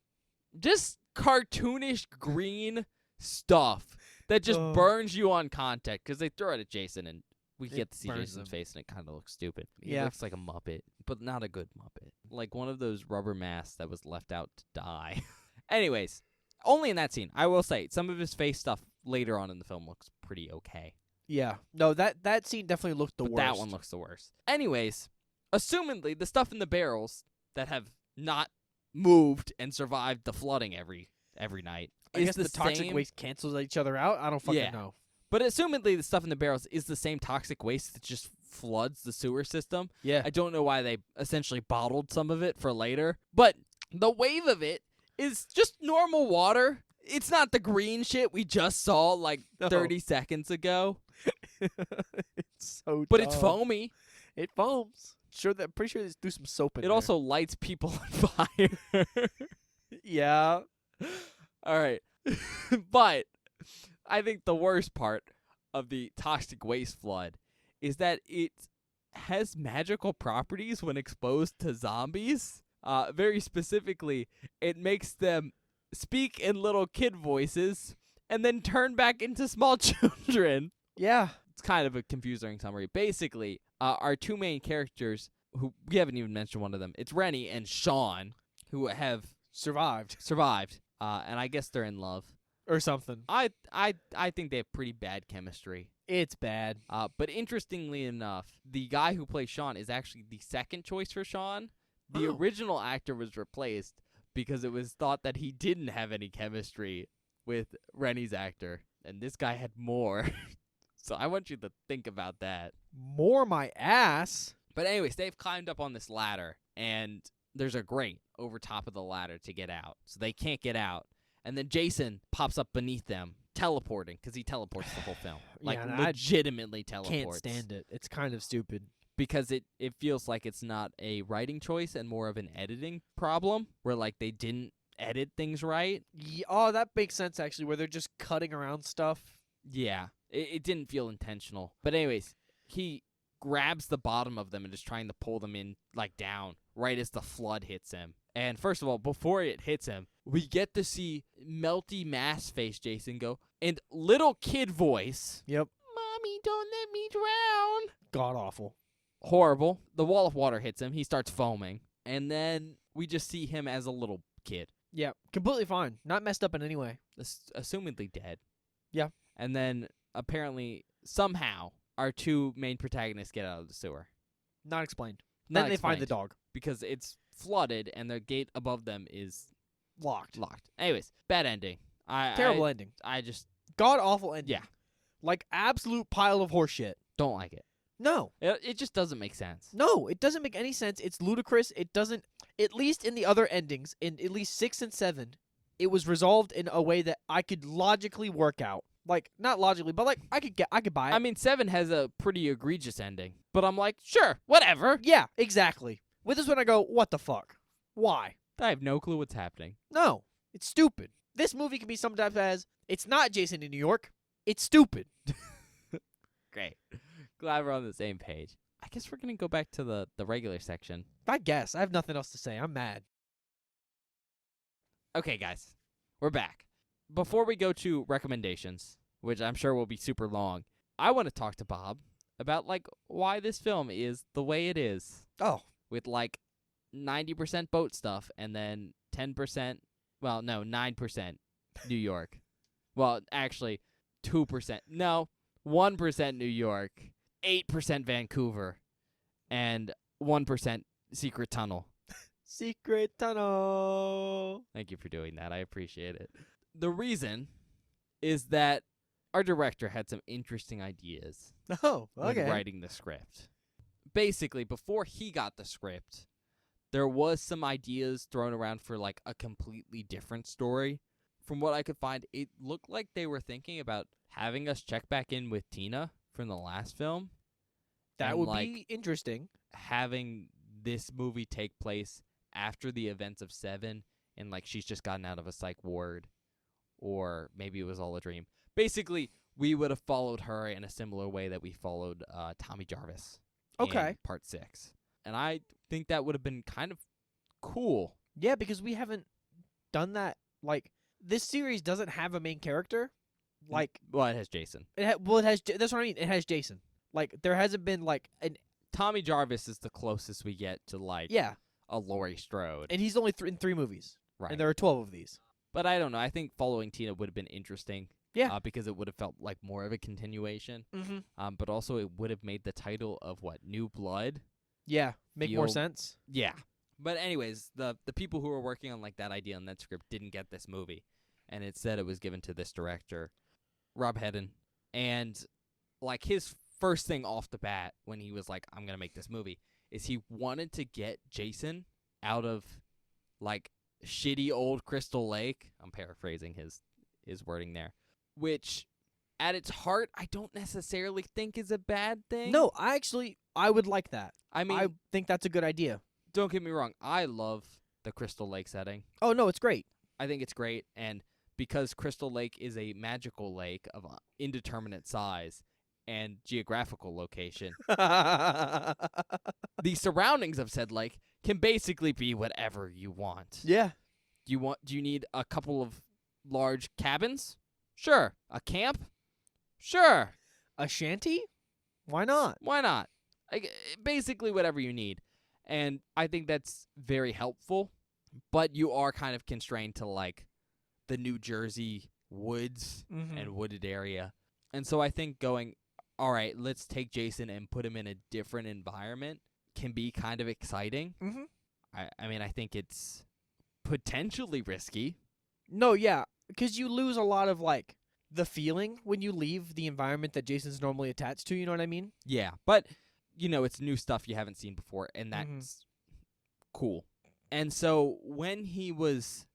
Just cartoonish green stuff that just Ugh. burns you on contact because they throw it at Jason and we It get to see burns Jason's him. face and it kind of looks stupid. He Yeah. looks like a Muppet, but not a good Muppet. Like one of those rubber masks that was left out to die. Anyways, only in that scene. I will say, some of his face stuff later on in the film looks pretty okay. Yeah. No, that scene definitely looked the But worst. that one looks the worst. Anyways, assumedly, the stuff in the barrels that have not moved and survived the flooding every night I is guess the toxic same. waste cancels each other out. I don't fucking Yeah. know. But assumedly, the stuff in the barrels is the same toxic waste that just floods the sewer system. Yeah. I don't know why they essentially bottled some of it for later. But the wave of it is just normal water. It's not the green shit we just saw like No. 30 seconds ago. It's so But it's dumb. foamy. It foams. Pretty sure they threw some soap in It there. also lights people on fire. Yeah. All right. But I think the worst part of the toxic waste flood is that it has magical properties when exposed to zombies. Very specifically, it makes them speak in little kid voices and then turn back into small children. Yeah. It's kind of a confusing summary. Basically, our two main characters, who we haven't even mentioned one of them, it's Rennie and Sean, who have Survived. survived, and I guess they're in love. Or something. I think they have pretty bad chemistry. It's bad. But interestingly enough, the guy who plays Sean is actually the second choice for Sean. The Oh. original actor was replaced because it was thought that he didn't have any chemistry with Rennie's actor, and this guy had more. So I want you to think about that. More my ass. But anyways, they've climbed up on this ladder, and there's a grate over top of the ladder to get out. So they can't get out. And then Jason pops up beneath them, teleporting, because he teleports the whole film. Like, Yeah, and I legitimately teleports. Can't stand it. It's kind of stupid. Because it feels like it's not a writing choice and more of an editing problem, where, like, they didn't edit things right. Oh, that makes sense, actually, where they're just cutting around stuff. Yeah, it didn't feel intentional. But anyways, he grabs the bottom of them and is trying to pull them in, like, down, right as the flood hits him. And first of all, before it hits him, we get to see melty mass face Jason go, and little kid voice, Yep. "Mommy, don't let me drown." God awful. Horrible. The wall of water hits him. He starts foaming. And then we just see him as a little kid, Yeah, completely fine. Not messed up in any way. assumedly dead. Yeah. And then apparently somehow our two main protagonists get out of the sewer. Not explained. Not Then they find the explained, dog. because it's flooded and the gate above them is Locked. Anyways, bad ending. Terrible ending. I just God awful ending. Yeah. Like absolute pile of horseshit. don't like it. No. It just doesn't make sense. No, it doesn't make any sense. It's ludicrous. It doesn't, at least in the other endings, in at least 6 and 7, it was resolved in a way that I could logically work out. Like, not logically, but like, I could buy it. I mean, 7 has a pretty egregious ending, but I'm like, sure, whatever. Yeah, exactly. With this one, I go, what the fuck? Why? I have no clue what's happening. No, it's stupid. This movie can be summed up as, it's not Jason in New York. It's stupid. Great. Glad we're on the same page. I guess we're going to go back to the regular section. I guess. I have nothing else to say. I'm mad. Okay, guys, we're back. Before we go to recommendations, which I'm sure will be super long, I want to talk to Bob about, like, why this film is the way it is. Oh. With, like, 90% boat stuff and then 10%, well, no, 9% New York. Well, actually, 2%. No, 1% New York, 8% Vancouver, and 1% Secret Tunnel. Secret Tunnel. Thank you for doing that. I appreciate it. The reason is that our director had some interesting ideas Oh, when okay. writing the script. Basically, before he got the script, there was some ideas thrown around for, like, a completely different story. From what I could find, it looked like they were thinking about having us check back in with Tina from the last film. That and, would like, be interesting. having this movie take place after the events of 7, and, like, she's just gotten out of a psych ward, or maybe it was all a dream. Basically, we would have followed her in a similar way that we followed Tommy Jarvis Okay. in Part 6. And I think that would have been kind of cool. Yeah, because we haven't done that. Like, this series doesn't have a main character. Like, Well, it has Jason. it has. That's what I mean. It has Jason. Like, there hasn't been like an Tommy Jarvis is the closest we get to, like, yeah, a Laurie Strode. and he's only in 3 movies, Right. and there are 12 of these. But I don't know. I think following Tina would have been interesting. Yeah. Because it would have felt like more of a continuation. Mm-hmm. But also it would have made the title of, what, New Blood? Yeah, make more Feel- sense. Yeah. But anyways, the people who were working on, like, that idea and that script didn't get this movie. And instead it was given to this director, Rob Hedden. And, like, his first thing off the bat when he was like, I'm going to make this movie, is he wanted to get Jason out of, like, shitty old Crystal Lake. I'm paraphrasing his wording there. Which, at its heart, I don't necessarily think is a bad thing. No, I would like that. I mean, I think that's a good idea. don't get me wrong. I love the Crystal Lake setting. Oh no, it's great. I think it's great. And because Crystal Lake is a magical lake of indeterminate size and geographical location, the surroundings of said lake can basically be whatever you want. Yeah. Do you need a couple of large cabins? Sure. A camp? Sure. A shanty? Why not? Why not? Basically whatever you need. And I think that's very helpful, but you are kind of constrained to, like, the New Jersey woods Mm-hmm. and wooded area. And so I think going, all right, let's take Jason and put him in a different environment can be kind of exciting. Mm-hmm. I mean, I think it's potentially risky. No, yeah, because you lose a lot of, like, the feeling when you leave the environment that Jason's normally attached to, you know what I mean? Yeah, but, you know, it's new stuff you haven't seen before, and that's Mhm. cool. And so when he was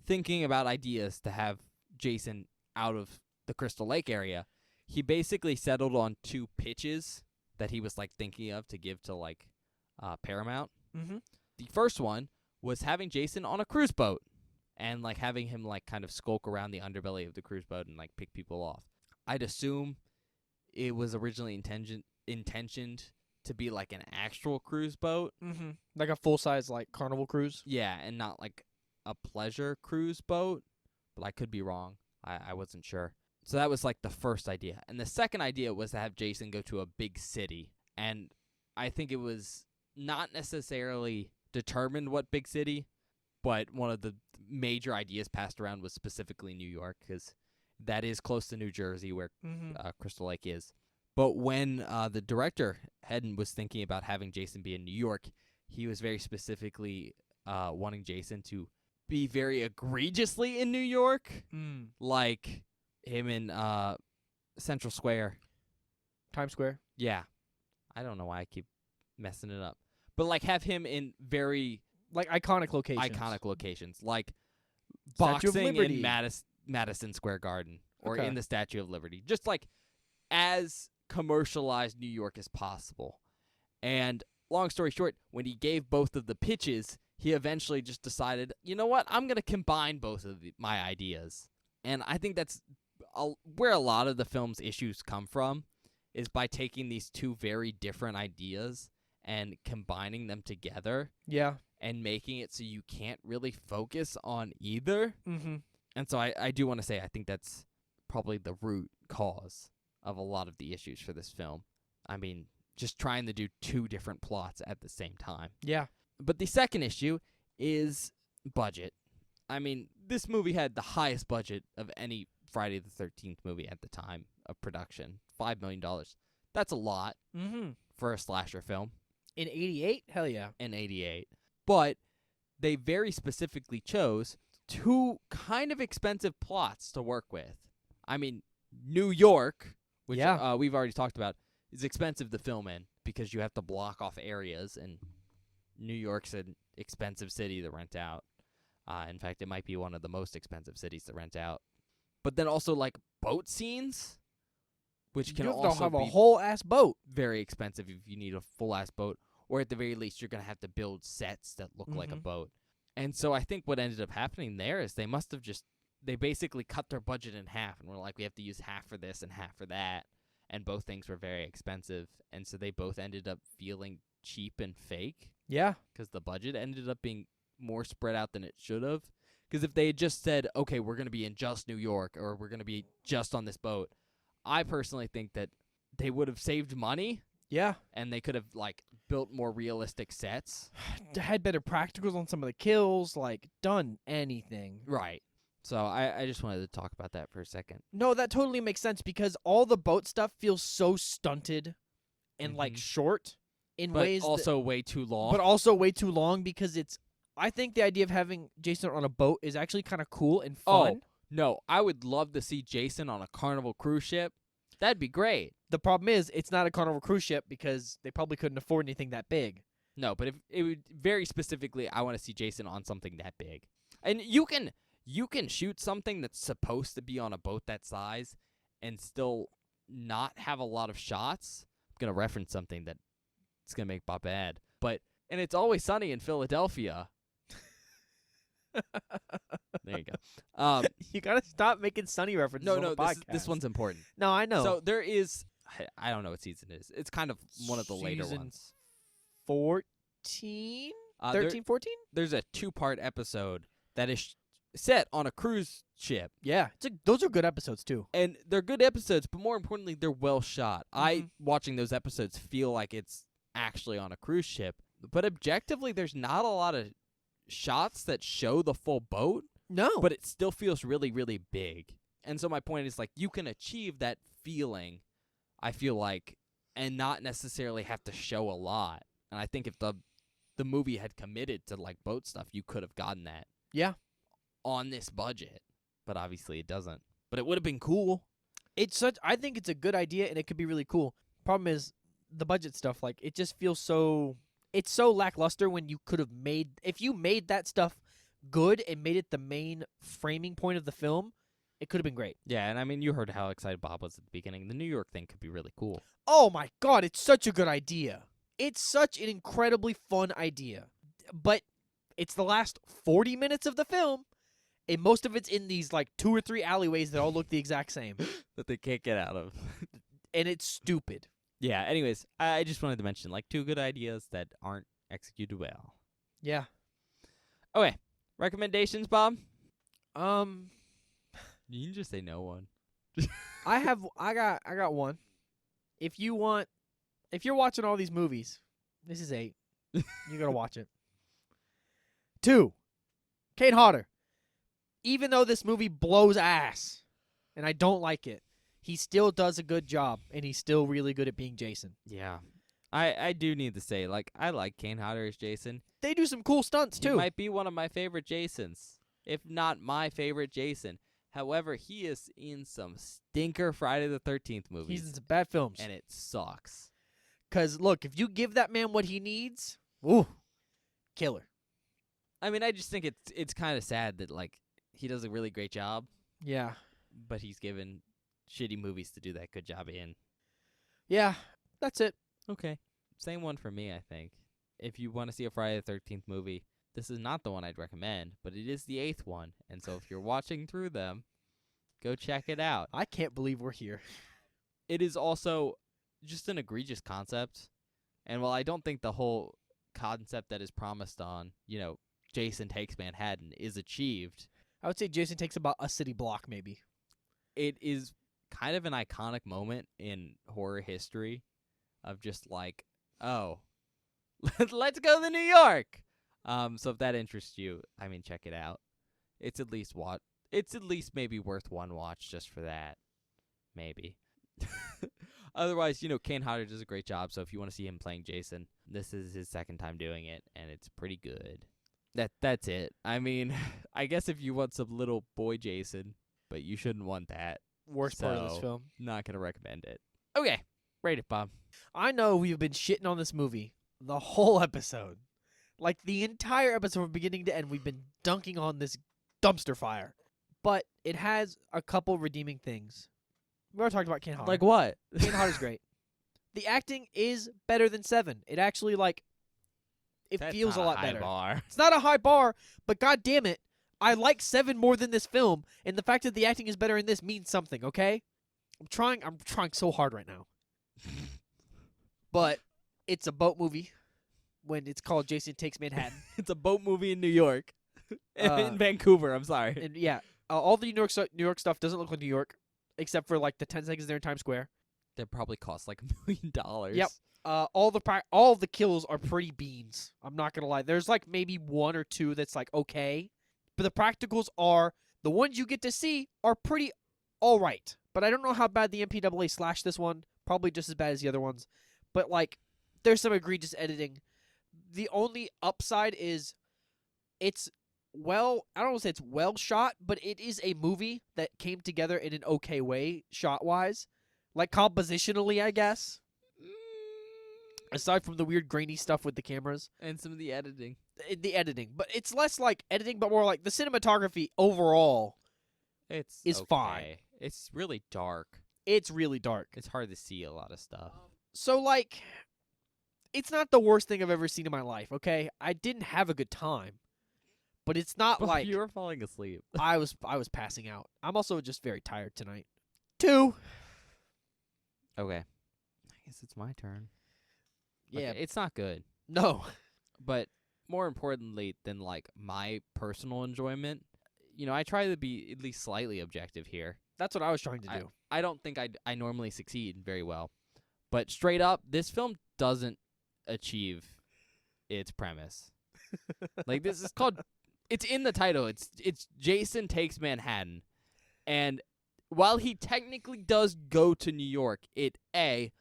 thinking about ideas to have Jason out of the Crystal Lake area, he basically settled on 2 pitches that he was, like, thinking of to give to, like, Paramount. Mm-hmm. The first one was having Jason on a cruise boat and, like, having him, like, kind of skulk around the underbelly of the cruise boat and, like, pick people off. I'd assume it was originally intentioned to be, like, an actual cruise boat. Mm-hmm. Like a full-size, like, Carnival cruise? Yeah, and not, like, a pleasure cruise boat. But I could be wrong. I wasn't sure. So that was, like, the first idea. And the second idea was to have Jason go to a big city. And I think it was not necessarily determined what big city, but one of the major ideas passed around was specifically New York, because that is close to New Jersey, where Crystal Lake is. But when the director Hedden was thinking about having Jason be in New York, he was very specifically wanting Jason to be very egregiously in New York, like him in Central Square. Times Square. Yeah. I don't know why I keep messing it up. But, like, have him in very Like iconic locations. Like Statue of boxing Liberty. in Madison Square Garden or Okay. in the Statue of Liberty. Just, like, as commercialized New York as possible. And long story short, when he gave both of the pitches, he eventually just decided, you know what, I'm going to combine both of my ideas. And I think that's where a lot of the film's issues come from, is by taking these two very different ideas and combining them together Yeah. and making it so you can't really focus on either. Mm-hmm. And so I do want to say I think that's probably the root cause of a lot of the issues for this film. I mean, just trying to do two different plots at the same time. Yeah. But the second issue is budget. I mean, this movie had the highest budget of any Friday the 13th movie at the time of production, $5 million. That's a lot for a slasher film. In 88? Hell yeah. In 88. But they very specifically chose two kind of expensive plots to work with. I mean, New York, which we've already talked about, is expensive to film in because you have to block off areas, and New York's an expensive city to rent out. In fact, it might be one of the most expensive cities to rent out. But then also, like, boat scenes, which can you have also to have be a whole ass boat. very expensive if you need a full-ass boat. Or at the very least, you're going to have to build sets that look like a boat. And so I think what ended up happening there is they must have they basically cut their budget in half and were like, we have to use half for this and half for that. And both things were very expensive. And so they both ended up feeling cheap and fake. Yeah. Because the budget ended up being more spread out than it should have. Because if they had just said, okay, we're going to be in just New York, or we're going to be just on this boat, I personally think that they would have saved money. Yeah. And they could have, like, built more realistic sets. Had better practicals on some of the kills, like, done anything. Right. So I just wanted to talk about that for a second. No, that totally makes sense because all the boat stuff feels so stunted and, like, short in ways But also way too long. But also way too long because I think the idea of having Jason on a boat is actually kind of cool and fun. Oh, no. I would love to see Jason on a Carnival cruise ship. That'd be great. The problem is it's not a Carnival cruise ship because they probably couldn't afford anything that big. No, but if it would very specifically, I want to see Jason on something that big. And you can shoot something that's supposed to be on a boat that size and still not have a lot of shots. I'm going to reference something that it's going to make Bob mad. And It's Always Sunny in Philadelphia. There you go. You gotta stop making Sunny references on the podcast. This one's important. No, I know. So there is, I don't know what season it is. It's kind of one of the later Season ones. 14? 13, 14? There's a 2-part episode that is set on a cruise ship. Yeah, those are good episodes too. And they're good episodes, but more importantly, they're well shot. I, watching those episodes, feel like it's actually on a cruise ship. But objectively, there's not a lot of shots that show the full boat. No. But it still feels really, really big. And so my point is, like, you can achieve that feeling, I feel like, and not necessarily have to show a lot. And I think if the movie had committed to, like, boat stuff, you could have gotten that. Yeah. On this budget. But obviously it doesn't. But it would have been cool. I think it's a good idea and it could be really cool. Problem is the budget stuff, like, it just feels so, it's so lackluster when you could have if you made that stuff good and made it the main framing point of the film, it could have been great. Yeah, and I mean, you heard how excited Bob was at the beginning. The New York thing could be really cool. Oh my God, it's such a good idea. It's such an incredibly fun idea. But it's the last 40 minutes of the film, and most of it's in these, like, 2 or 3 alleyways that all look the exact same. That they can't get out of. And it's stupid. Yeah, anyways, I just wanted to mention, like, 2 good ideas that aren't executed well. Yeah. Okay, recommendations, Bob? You can just say no one. I got one. If you're watching all these movies, this is 8. You gotta watch it. 2, Kane Hodder. Even though this movie blows ass, and I don't like it, he still does a good job, and he's still really good at being Jason. Yeah. I do need to say, like, I like Kane Hodder as Jason. They do some cool stunts, He too. might be one of my favorite Jasons, if not my favorite Jason. However, he is in some stinker Friday the 13th movies. He's in some bad films. And it sucks. Because, look, if you give that man what he needs, ooh, killer. I mean, I just think it's kind of sad that, like, he does a really great job, Yeah. but he's given shitty movies to do that good job in. Yeah, that's it. Okay. Same one for me, I think. If you want to see a Friday the 13th movie, this is not the one I'd recommend, but it is the 8th one. And so if you're watching through them, go check it out. I can't believe we're here. It is also just an egregious concept. And while I don't think the whole concept that is promised on, Jason Takes Manhattan is achieved, I would say Jason takes about a city block, maybe. it is kind of an iconic moment in horror history of just like, oh, let's go to New York. So if that interests you, I mean, check it out. It's at least maybe worth one watch just for that. Maybe. Otherwise, Kane Hodder does a great job. So if you want to see him playing Jason, this is his second time doing it, and it's pretty good. That's it. I mean, I guess if you want some little boy Jason, but you shouldn't want that. Worst part of this film. Not gonna recommend it. Okay, rate it, Bob. I know we've been shitting on this movie the whole episode. Like, the entire episode from beginning to end, we've been dunking on this dumpster fire. But it has a couple redeeming things. We already talked about Kane Hodder. Like what? Kane Hodder's great. The acting is better than 7. It actually, it That's feels a not lot high better. bar. It's not a high bar, but god damn it, I like 7 more than this film, and the fact that the acting is better in this means something, okay? I'm trying so hard right now. But it's a boat movie when it's called Jason Takes Manhattan. It's a boat movie in New York. Uh, in Vancouver, I'm sorry. And yeah, all the New York stuff doesn't look like New York, except for like the 10 seconds there in Times Square. That probably cost like $1 million. Yep. All the kills are pretty beans. I'm not gonna lie. There's like maybe 1 or 2 that's like okay, but the practicals are the ones you get to see are pretty all right. But I don't know how bad the MPAA slashed this one. Probably just as bad as the other ones. But like, there's some egregious editing. The only upside is it's I don't want to say it's well shot, but it is a movie that came together in an okay way, shot wise, like compositionally, I guess. Aside from the weird grainy stuff with the cameras And some of the editing. the editing, but it's less like editing, but more like the cinematography overall. Is okay. Fine. It's really dark. It's really dark. It's hard to see a lot of stuff. So like, it's not the worst thing I've ever seen in my life. Okay, I didn't have a good time, but it's not But like you were falling asleep. I was passing out. I'm also just very tired tonight. 2. Okay. I guess it's my turn. Yeah. Okay, it's not good. No. But more importantly than like my personal enjoyment, I try to be at least slightly objective here. That's what I was trying to do. I don't think I normally succeed very well. But straight up, this film doesn't achieve its premise. Like, this is called, it's in the title. It's Jason Takes Manhattan. And while he technically does go to New York, it A,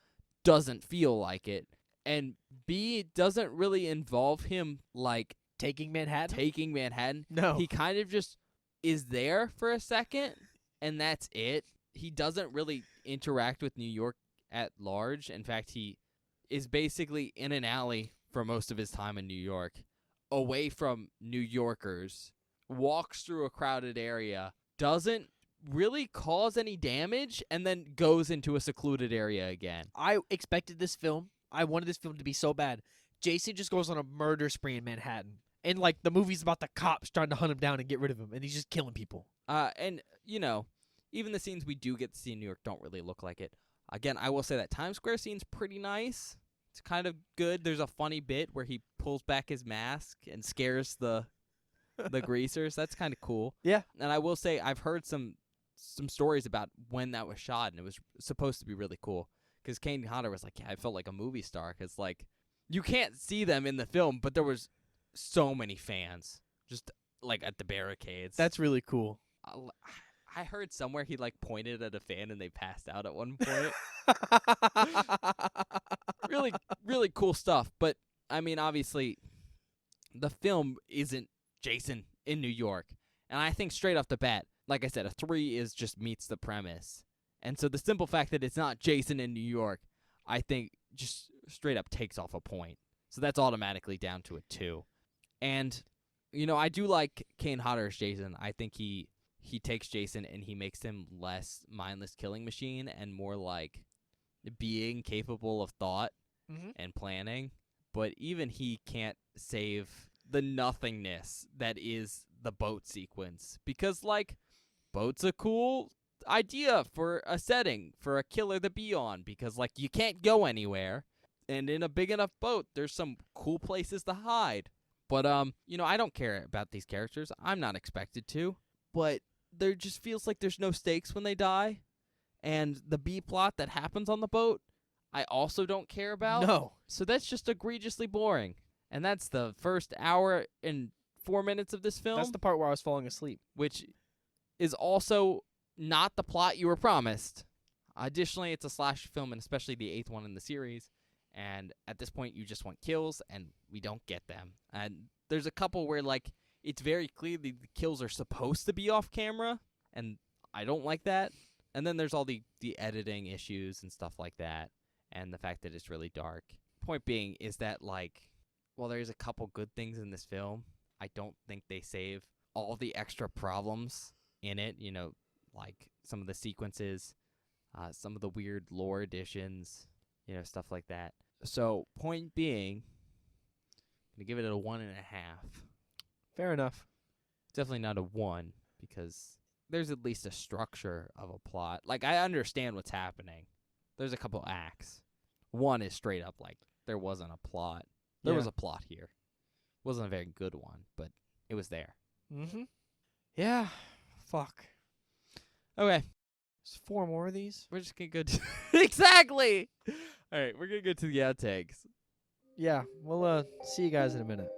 doesn't feel like it, and B, it doesn't really involve him like Taking Manhattan? No. He kind of just is there for a second, and that's it. He doesn't really interact with New York at large. In fact, he is basically in an alley for most of his time in New York, away from New Yorkers, walks through a crowded area, doesn't really cause any damage, and then goes into a secluded area again. I expected this film. I wanted this film to be so bad. Jason just goes on a murder spree in Manhattan. And, like, the movie's about the cops trying to hunt him down and get rid of him, and he's just killing people. And, even the scenes we do get to see in New York don't really look like it. Again, I will say that Times Square scene's pretty nice. It's kind of good. There's a funny bit where he pulls back his mask and scares the greasers. That's kind of cool. Yeah. And I will say I've heard some stories about when that was shot, and it was supposed to be really cool. Because Kane Hodder was like, yeah, I felt like a movie star. Because, like, you can't see them in the film, but there was so many fans. just like at the barricades. That's really cool. I heard somewhere he like pointed at a fan and they passed out at one point. Really, really cool stuff. But I mean, obviously, the film isn't Jason in New York, and I think straight off the bat, like I said, a 3 is just meets the premise, and so the simple fact that it's not Jason in New York, I think just straight up takes off a point. So that's automatically down to a 2. And I do like Kane Hodder's Jason. I think he takes Jason and he makes him less mindless killing machine and more like being capable of thought and planning. But even he can't save the nothingness that is the boat sequence. Because, like, boat's a cool idea for a setting, for a killer to be on. Because, like, you can't go anywhere. And in a big enough boat, there's some cool places to hide. But, I don't care about these characters. I'm not expected to. But there just feels like there's no stakes when they die. And the B plot that happens on the boat, I also don't care about. No. So that's just egregiously boring. And that's the first hour and 4 minutes of this film. That's the part where I was falling asleep. Which is also not the plot you were promised. Additionally, it's a slasher film, and especially the 8th one in the series. And at this point, you just want kills, and we don't get them. And there's a couple where, like, it's very clear the kills are supposed to be off camera, and I don't like that. And then there's all the editing issues and stuff like that, and the fact that it's really dark. Point being is that, like, while there's a couple good things in this film, I don't think they save all the extra problems in it, like some of the sequences, some of the weird lore additions, stuff like that. So, point being, I'm going to give it a 1.5. Fair enough. Definitely not a 1, because there's at least a structure of a plot. Like, I understand what's happening. There's a couple acts. 1 is straight up like, there wasn't a plot. There was a plot here. Wasn't a very good one, but it was there. Mm-hmm. Yeah. Fuck. Okay. There's 4 more of these. We're just going to go to... Exactly! All right, we're going to go to the outtakes. Yeah. We'll see you guys in a minute.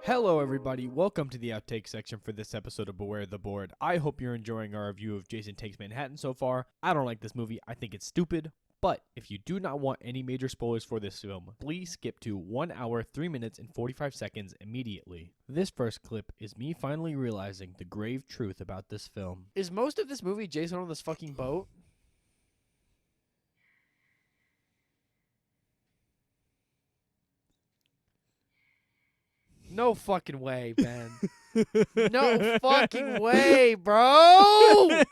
Hello, everybody. Welcome to the outtake section for this episode of Beware the Board. I hope you're enjoying our review of Jason Takes Manhattan so far. I don't like this movie. I think it's stupid. But if you do not want any major spoilers for this film, please skip to 1 hour, 3 minutes, and 45 seconds immediately. This first clip is me finally realizing the grave truth about this film. Is most of this movie Jason on this fucking boat? No fucking way, Ben. No fucking way, bro!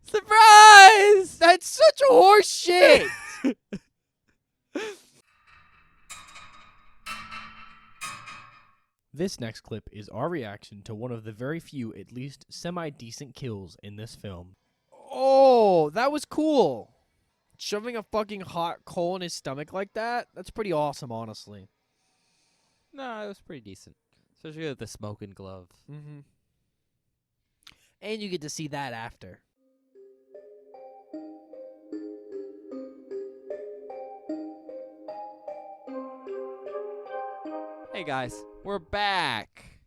Surprise! That's such a horse shit! This next clip is our reaction to one of the very few, at least semi-decent kills in this film. Oh, that was cool. Shoving a fucking hot coal in his stomach like that? That's pretty awesome, honestly. No, it was pretty decent. Especially with the smoking glove. Mm-hmm. And you get to see that after. Hey guys, we're back.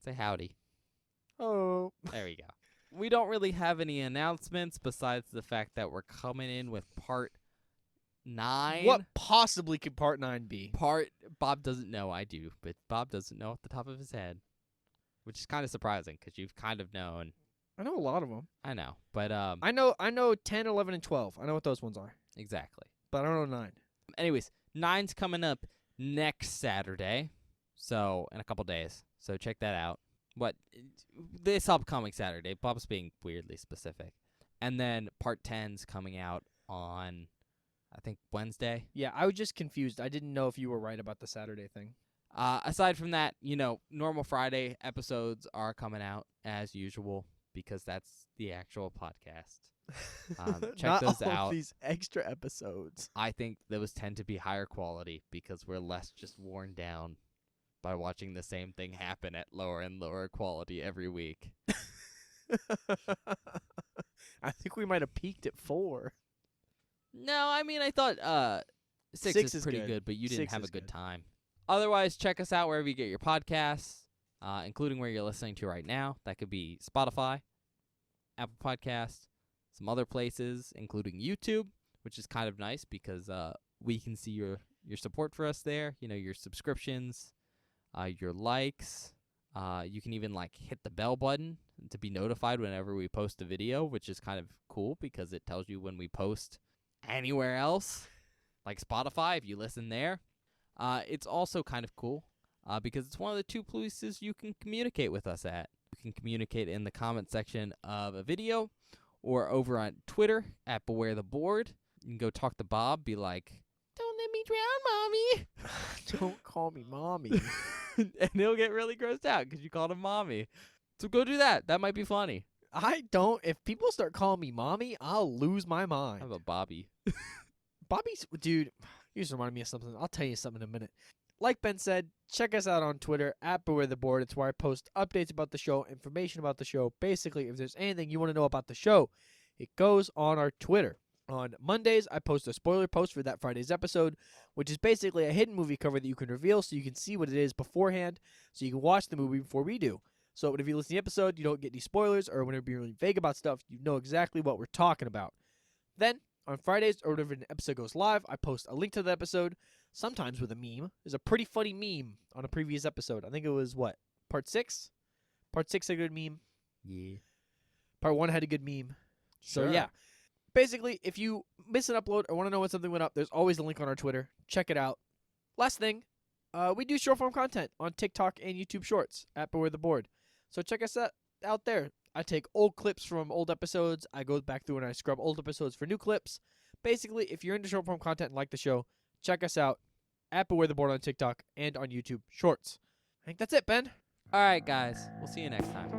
Say howdy. Oh. There we go. We don't really have any announcements besides the fact that we're coming in with part 9. What possibly could part 9 be? Bob doesn't know. I do, but Bob doesn't know off the top of his head, which is kind of surprising because you've kind of known. I know a lot of them. I know, but I know 10, 11, and 12. I know what those ones are. Exactly. But I don't know 9. Anyways, 9's coming up next Saturday, so in a couple days. So check that out. This upcoming Saturday. Bob's being weirdly specific. And then part 10's coming out on, I think, Wednesday. Yeah, I was just confused. I didn't know if you were right about the Saturday thing. Aside from that, normal Friday episodes are coming out as usual because that's the actual podcast. Check Not those all out. Of these extra episodes. I think those tend to be higher quality because we're less just worn down by watching the same thing happen at lower and lower quality every week. I think we might have peaked at 4. No, I mean I thought six Six is is pretty good. good, but you didn't 6 have a is good good. time. Otherwise, check us out wherever you get your podcasts, including where you're listening to right now. That could be Spotify, Apple Podcasts, some other places, including YouTube, which is kind of nice because we can see your support for us there. You know, your subscriptions, your likes. You can even like hit the bell button to be notified whenever we post a video, which is kind of cool because it tells you when we post anywhere else, like Spotify, if you listen there. It's also kind of cool because it's one of the 2 places you can communicate with us at. You can communicate in the comment section of a video or over on Twitter at Beware the Board. You can go talk to Bob, be like, "Don't let me drown, Mommy." Don't call me mommy. And he'll get really grossed out because you called him Mommy. So go do that. That might be funny. I don't. If people start calling me mommy, I'll lose my I mind. have a Bobby. Bobby's dude. You just reminded me of something. I'll tell you something in a minute. Like Ben said, check us out on Twitter at Beware the Board. It's where I post updates about the show, information about the show. Basically, if there's anything you want to know about the show, it goes on our Twitter. On Mondays, I post a spoiler post for that Friday's episode, which is basically a hidden movie cover that you can reveal so you can see what it is beforehand, so you can watch the movie before we do. So whenever you listen to the episode, you don't get any spoilers, or whenever you're really vague about stuff, you know exactly what we're talking about. Then, on Fridays, or whenever an episode goes live, I post a link to the episode, sometimes with a meme. There's a pretty funny meme on a previous episode. I think it was, part 6? Part 6 had a good meme. Yeah. Part 1 had a good meme. So, Sure. yeah. Basically, if you miss an upload or want to know when something went up, there's always a link on our Twitter. Check it out. Last thing, we do short-form content on TikTok and YouTube Shorts at Beware the Board. So check us out there. I take old clips from old episodes. I go back through and I scrub old episodes for new clips. Basically, if you're into short-form content and like the show, check us out at Beware the Board on TikTok and on YouTube Shorts. I think that's it, Ben. All right, guys. We'll see you next time.